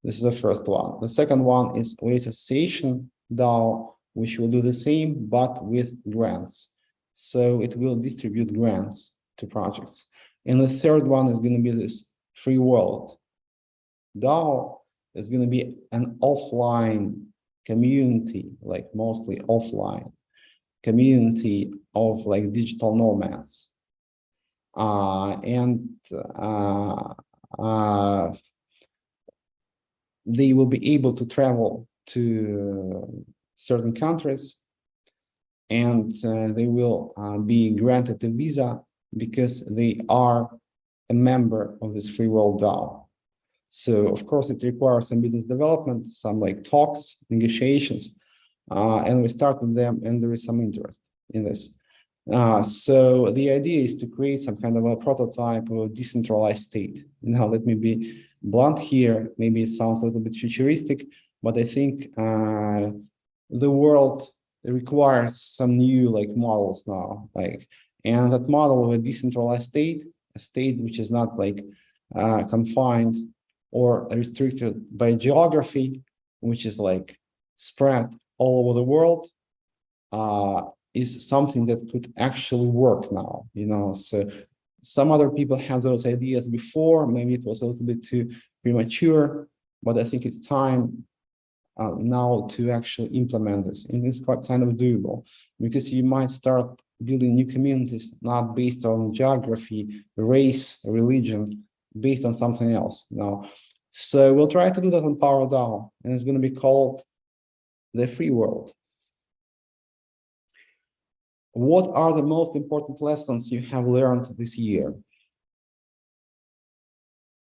A: This is the first one. The second one is Waves Association DAO, which will do the same, but with grants. So it will distribute grants to projects. And the third one is going to be this free world DAO. Is going to be an offline community, like mostly offline community of like digital nomads. They will be able to travel to certain countries, and they will be granted a visa because they are a member of this free world DAO. So of course it requires some business development, some like talks, negotiations, and we started them, and there is some interest in this. So the idea is to create some kind of a prototype of a decentralized state. Now, let me be blunt here. Maybe it sounds a little bit futuristic, but I think the world requires some new models now. And that model of a decentralized state, a state which is not confined or restricted by geography, which is spread all over the world, is something that could actually work now, So some other people had those ideas before. Maybe it was a little bit too premature, but I think it's time now to actually implement this. And it's quite kind of doable, because you might start building new communities, not based on geography, race, religion, based on something else. So we'll try to do that on Power DAO, and it's going to be called the free world. What are the most important lessons you have learned this year?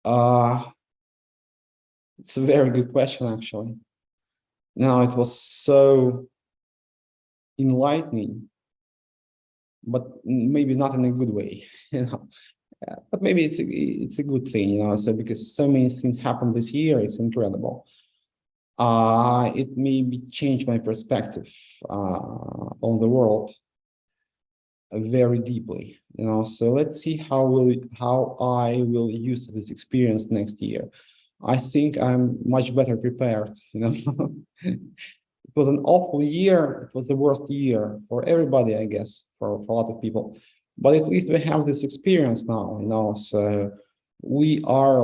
A: It's a very good question, actually. Now, it was so enlightening, but maybe not in a good way, But maybe it's a good thing, So because so many things happened this year, it's incredible. It maybe changed my perspective on the world very deeply, So let's see how I will use this experience next year. I think I'm much better prepared, It was an awful year. It was the worst year for everybody, I guess, for a lot of people. But at least we have this experience now, So we are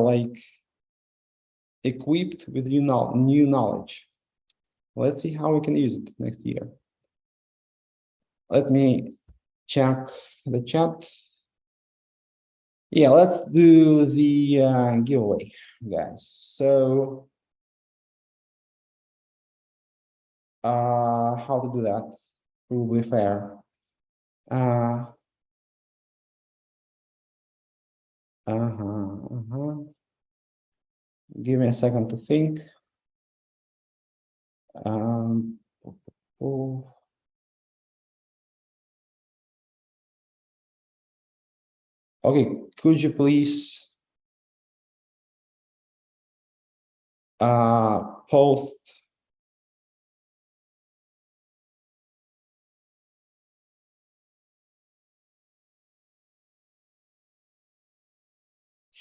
A: equipped with new knowledge. Let's see how we can use it next year. Let me check the chat. Yeah, let's do the giveaway, guys. So how to do that? Probably fair. Give me a second to think. Okay, could you please post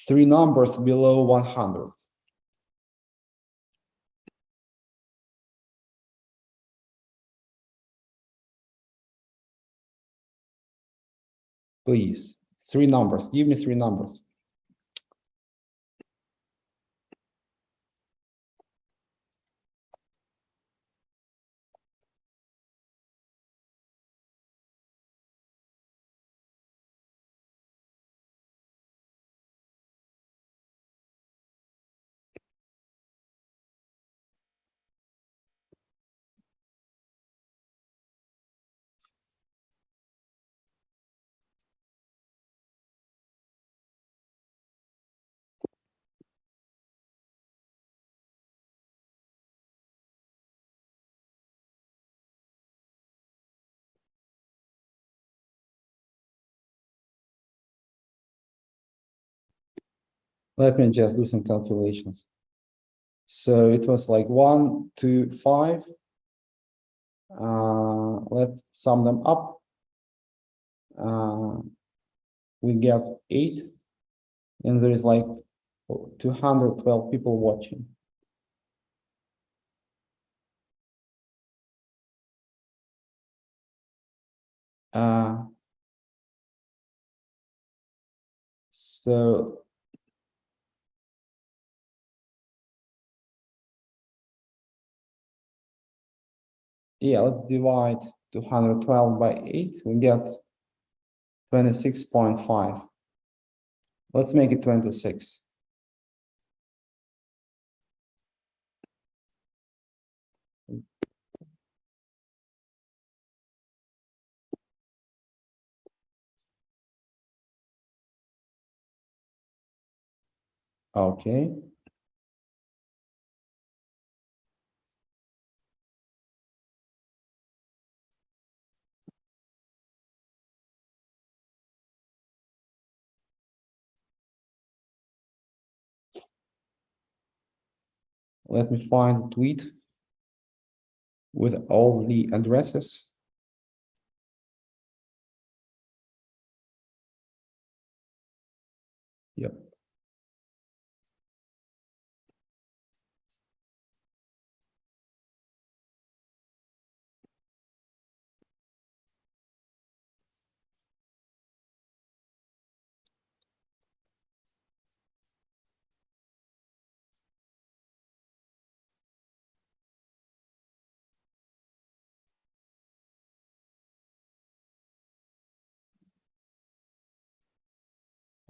A: three numbers below 100? Please, three numbers. Give me three numbers. Let me just do some calculations. So it was 1, 2, 5. Let's sum them up. We get 8, and there is 212 people watching. So yeah, let's divide 212 by 8. We get 26.5. Let's make it 26. Okay. Let me find a tweet with all the addresses. Yep.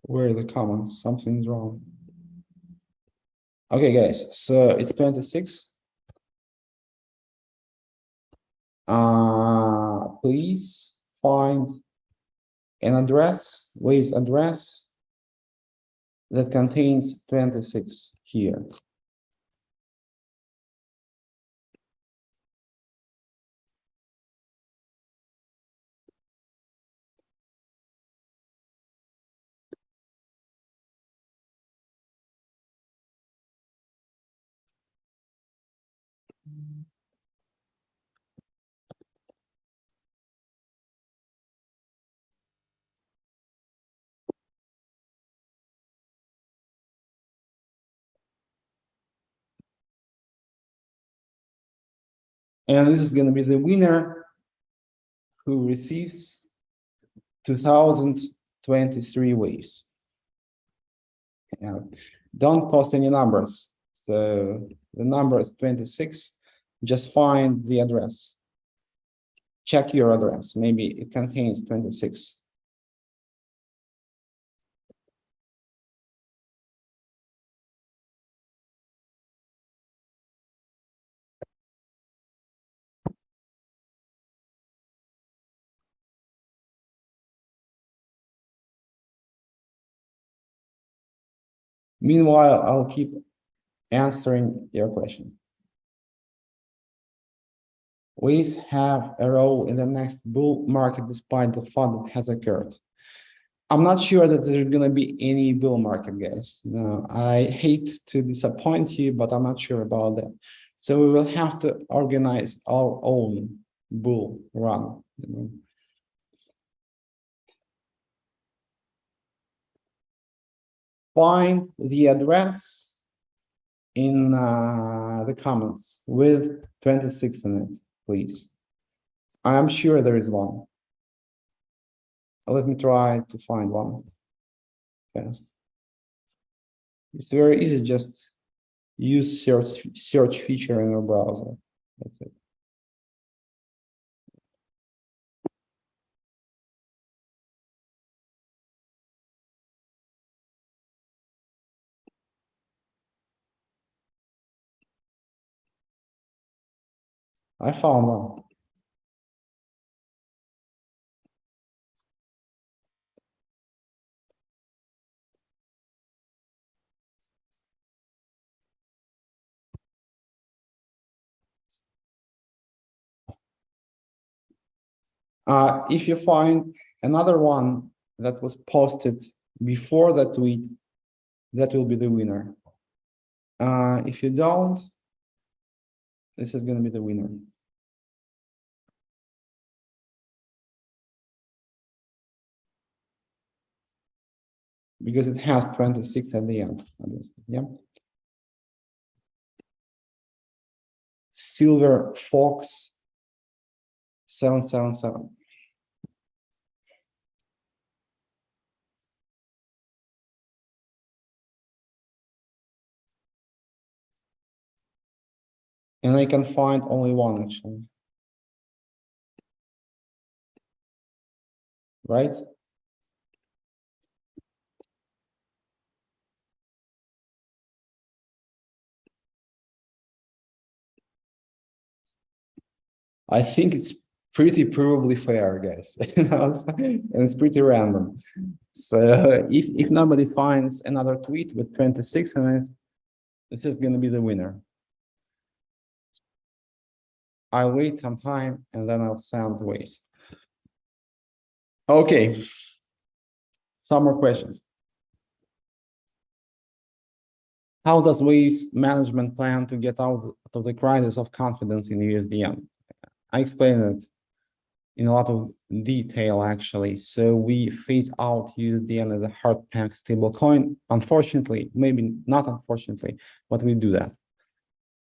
A: Where are the comments? Something's wrong. Okay, guys, so it's 26. Please find an address, Wave's address that contains 26 here. And this is going to be the winner who receives 2023 waves. Yeah. Don't post any numbers. So the number is 26. Just find the address. Check your address. Maybe it contains 26. Meanwhile, I'll keep answering your question. Waves have a role in the next bull market despite the fund that has occurred. I'm not sure that there's going to be any bull market, guys. No, I hate to disappoint you, but I'm not sure about that. So we will have to organize our own bull run. Find the address in the comments with 26 in it, please. I am sure there is one. Let me try to find one fast. It's very easy, just use search feature in your browser. That's it. I found one. If you find another one that was posted before that tweet, that will be the winner. If you don't, this is going to be the winner. Because it has 26 at the end, obviously. Yeah. Silver Fox 777. And I can find only one actually. Right? I think it's pretty probably fair, guys. And it's pretty random. So if nobody finds another tweet with 26 in it, this is going to be the winner. I'll wait some time and then I'll send the waves. Okay. Some more questions. How does Wave's management plan to get out of the crisis of confidence in USDN? I explained it in a lot of detail, actually. So we phase out USDN as a hard pack stablecoin. Unfortunately, maybe not unfortunately, but we do that.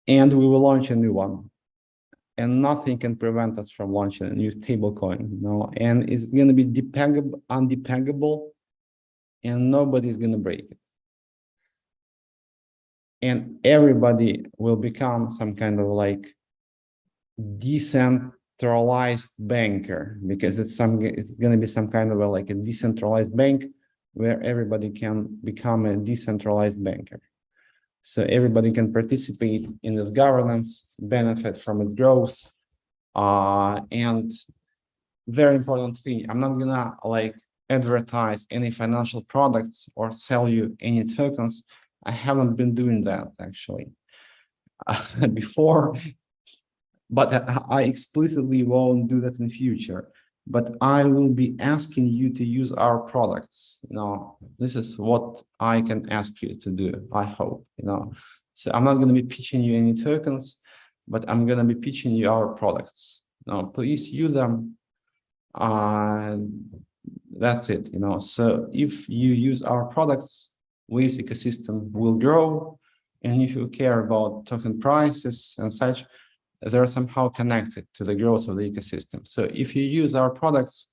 A: And we will launch a new one. And nothing can prevent us from launching a new stablecoin, and it's going to be undepeggable, and nobody's going to break it. And everybody will become some kind of like decentralized banker, because it's going to be some kind of like a decentralized bank where everybody can become a decentralized banker. So everybody can participate in this governance, benefit from its growth. And very important thing, I'm not gonna like advertise any financial products or sell you any tokens. I haven't been doing that actually before, but I explicitly won't do that in future. But I will be asking you to use our products. This is what I can ask you to do, I hope. So I'm not going to be pitching you any tokens, but I'm going to be pitching you our products. Please use them. That's it. So if you use our products, Waves ecosystem will grow. And if you care about token prices and such, they're somehow connected to the growth of the ecosystem. So if you use our products,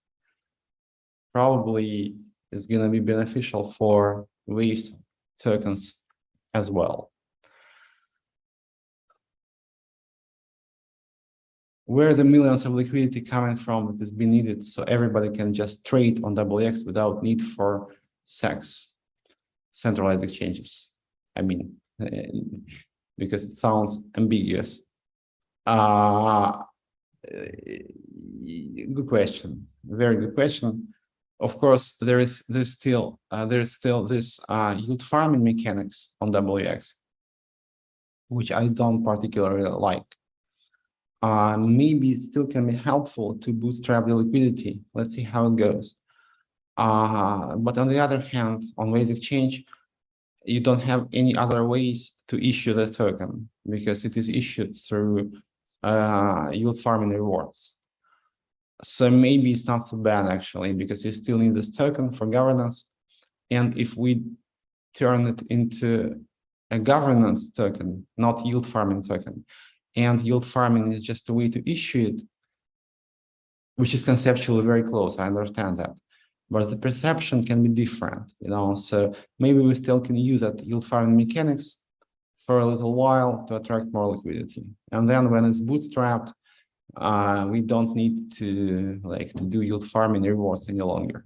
A: probably it's going to be beneficial for Waves tokens as well. Where the millions of liquidity coming from that is being needed so everybody can just trade on WX without need for SECs, centralized exchanges. I mean, because it sounds ambiguous. Good question. Very good question. Of course, there's still this yield farming mechanics on WX, which I don't particularly like. Maybe it still can be helpful to bootstrap the liquidity. Let's see how it goes. But on the other hand, on Waves Exchange, you don't have any other ways to issue the token because it is issued through yield farming rewards. So maybe it's not so bad actually, because you still need this token for governance. And if we turn it into a governance token, not yield farming token, and yield farming is just a way to issue it, which is conceptually very close, I understand that. But the perception can be different, so maybe we still can use that yield farming mechanics for a little while to attract more liquidity. And then when it's bootstrapped, we don't need to do yield farming rewards any longer.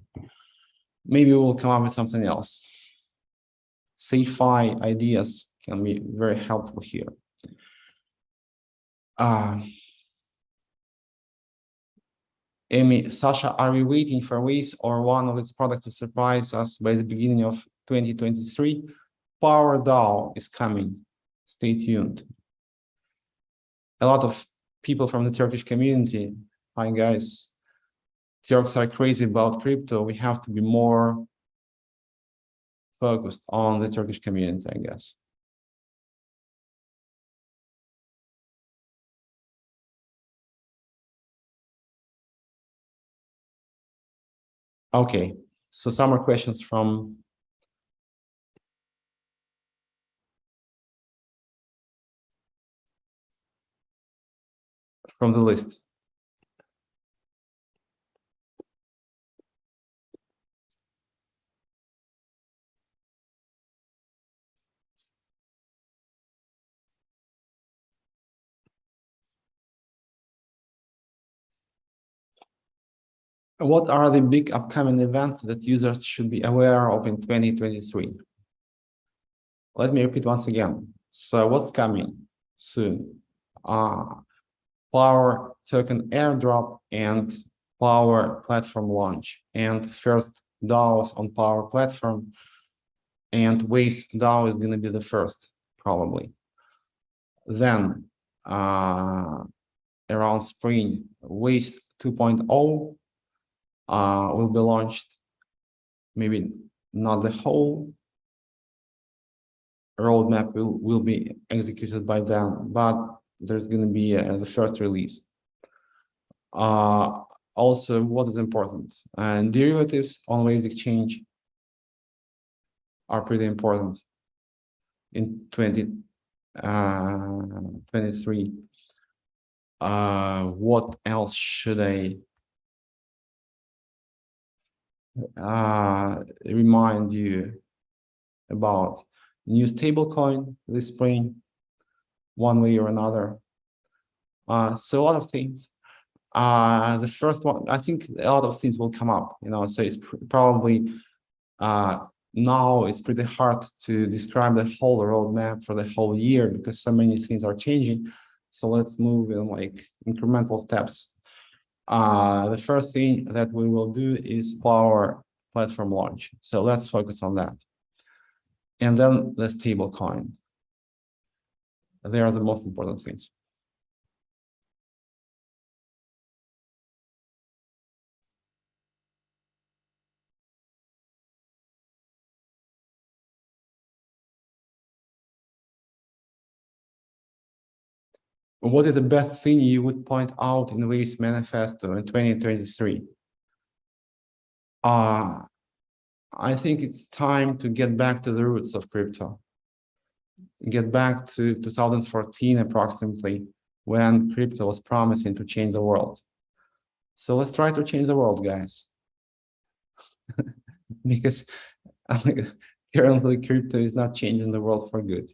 A: Maybe we'll come up with something else. Sci-fi ideas can be very helpful here. Amy, Sasha, are we waiting for Waves or one of its products to surprise us by the beginning of 2023? Power DAO is coming. Stay tuned. A lot of people from the Turkish community, hi guys, Turks are crazy about crypto. We have to be more focused on the Turkish community, I guess. Okay, so some more questions from the list. What are the big upcoming events that users should be aware of in 2023? Let me repeat once again. So what's coming soon? Power token airdrop and Power platform launch, and first DAOs on Power platform, and Waves DAO is going to be the first, probably. Then around spring, Waves 2.0 will be launched, maybe not the whole roadmap will be executed by them, but there's going to be the first release. Also, what is important? And derivatives on Waves Exchange are pretty important in 2023. What else should I remind you about? New stablecoin this spring, one way or another. So a lot of things. The first one, I think a lot of things will come up, so it's probably now it's pretty hard to describe the whole roadmap for the whole year because so many things are changing. So let's move in like incremental steps. The first thing that we will do is Power platform launch. So let's focus on that. And then the stablecoin. They are the most important things. What is the best thing you would point out in Waves Manifesto in 2023? I think it's time to get back to the roots of crypto. Get back to 2014 approximately, when crypto was promising to change the world. So let's try to change the world, guys. Because currently crypto is not changing the world for good,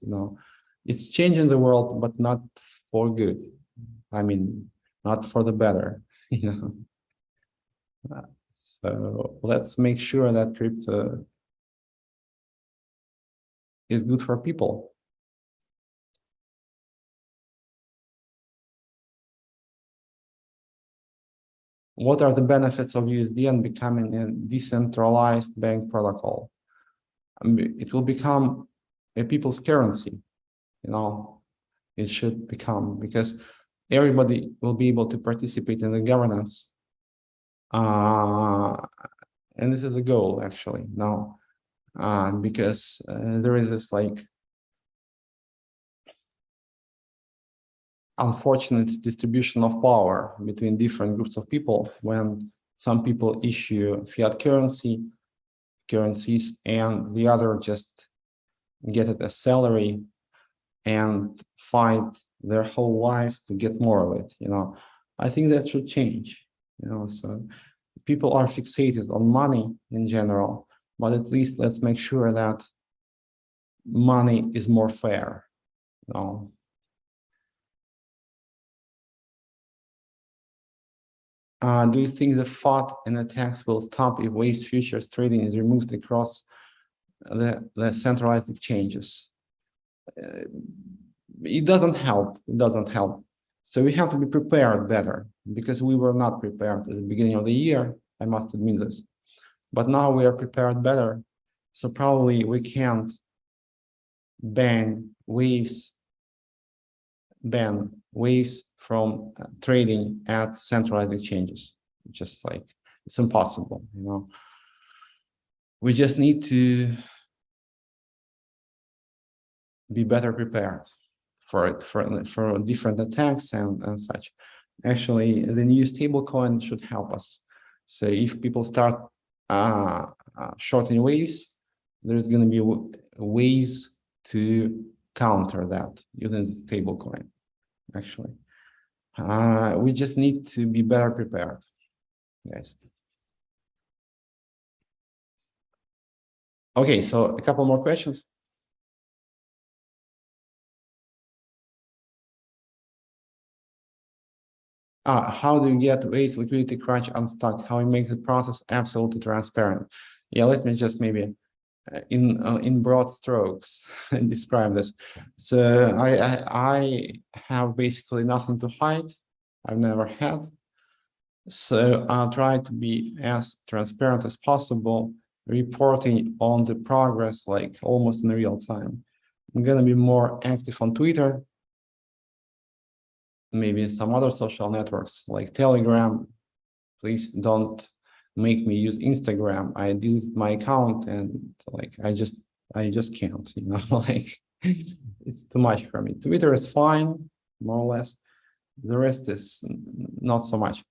A: It's changing the world, but not for good. I mean, not for the better, So let's make sure that crypto is good for people. What are the benefits of USDN becoming a decentralized bank protocol? It will become a people's currency, It should become, because everybody will be able to participate in the governance. And this is a goal, actually, now, because there is this unfortunate distribution of power between different groups of people when some people issue fiat currencies and the other just get it as salary and fight their whole lives to get more of it. I think that should change. So people are fixated on money in general, but at least let's make sure that money is more fair. Do you think the FOD and attacks will stop if Waves futures trading is removed across the centralized exchanges? It doesn't help. It doesn't help. So we have to be prepared better, because we were not prepared at the beginning of the year. I must admit this. But now we are prepared better. So probably we can't ban Waves from trading at centralized exchanges. Just it's impossible, We just need to be better prepared for it, for different attacks and such. Actually, the new stablecoin should help us. So if people start shorting Waves, there's going to be ways to counter that using the stablecoin. Actually, we just need to be better prepared, guys. Okay, so a couple more questions. How do you get Waves liquidity crunch unstuck? How you make the process absolutely transparent? Yeah, let me just maybe in broad strokes describe this. So I have basically nothing to hide. I've never had. So I'll try to be as transparent as possible, reporting on the progress almost in real time. I'm going to be more active on Twitter, maybe some other social networks like Telegram. Please don't make me use Instagram. I deleted my account and I just can't, It's too much for me. Twitter is fine, more or less. The rest is not so much.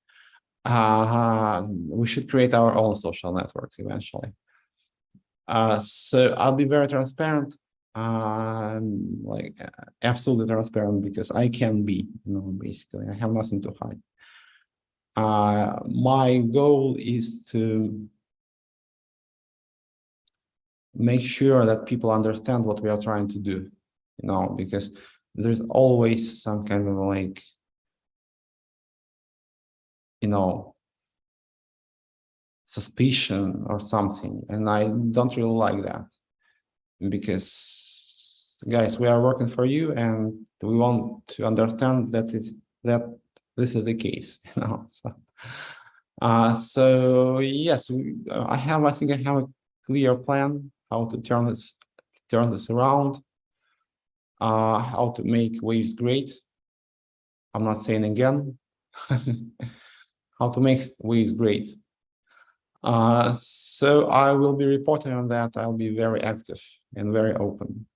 A: We should create our own social network eventually. So I'll be very transparent, absolutely transparent, because I can be, basically I have nothing to hide. My goal is to make sure that people understand what we are trying to do, because there's always some kind of suspicion or something, and I don't really like that, because guys, we are working for you and we want to understand that this is the case, so yes, I think I have a clear plan how to turn this around, how to make waves great. I'm not saying again how to make waves great. So I will be reporting on that. I'll be very active and very open.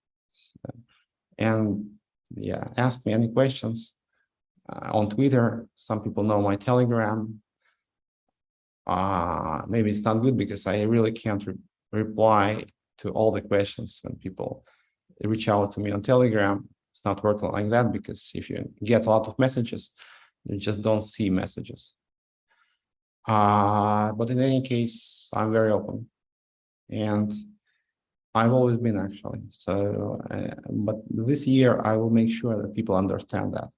A: And yeah, ask me any questions on Twitter. Some people know my Telegram. Maybe it's not good because I really can't reply to all the questions when people reach out to me on Telegram. It's not working like that, because if you get a lot of messages, you just don't see messages. But in any case, I'm very open, and I've always been, actually. So, but this year I will make sure that people understand that,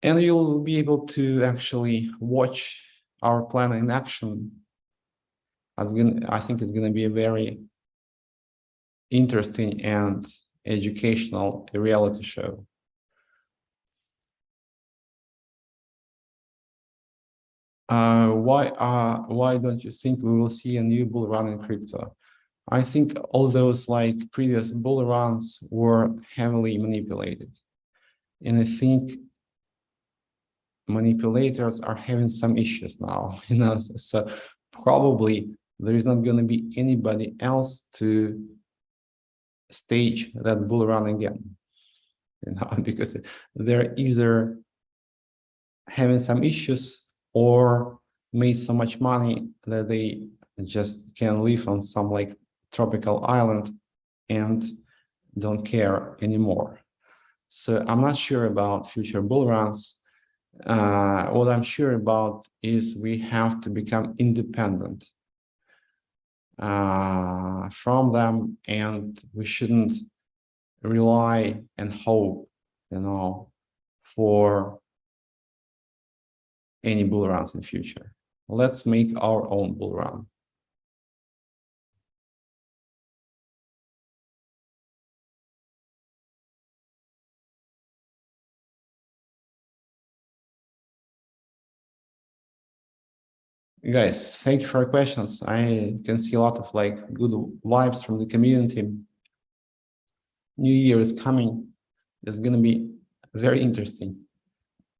A: and you'll be able to actually watch our plan in action. I think it's going to be a very interesting and educational reality show. Why don't you think we will see a new bull run in crypto? I think all those previous bull runs were heavily manipulated, and I think manipulators are having some issues now, so probably there is not going to be anybody else to stage that bull run again, because they're either having some issues or made so much money that they just can live on some tropical island and don't care anymore. So I'm not sure about future bull runs. What I'm sure about is we have to become independent from them, and we shouldn't rely and hope, for any bull runs in the future. Let's make our own bull run. Guys, thank you for your questions. I can see a lot of good vibes from the community. New Year is coming. It's going to be very interesting.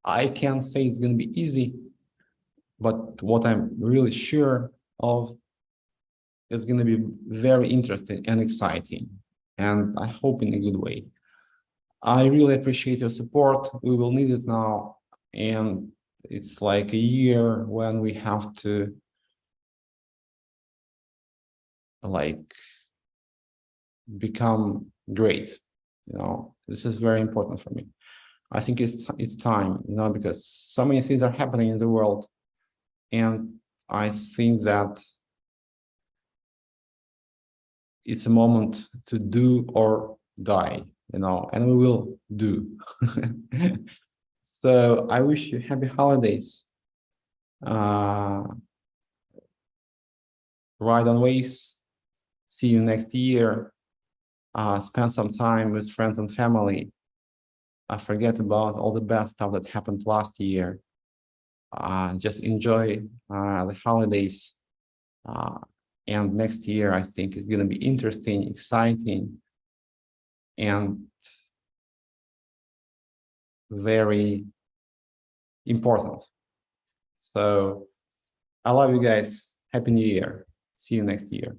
A: I can't say it's going to be easy, but what I'm really sure of is going to be very interesting and exciting, and I hope in a good way. I really appreciate your support. We will need it now, and it's like a year when we have to become great. This is very important for me. I think it's time, because so many things are happening in the world, and I think that it's a moment to do or die, and we will do. So I wish you happy holidays. Ride on waves. See you next year. Spend some time with friends and family. Forget about all the bad stuff that happened last year. Just enjoy the holidays. And next year, I think, is going to be interesting, exciting, and very important. So I love you guys. Happy New Year. See you next year.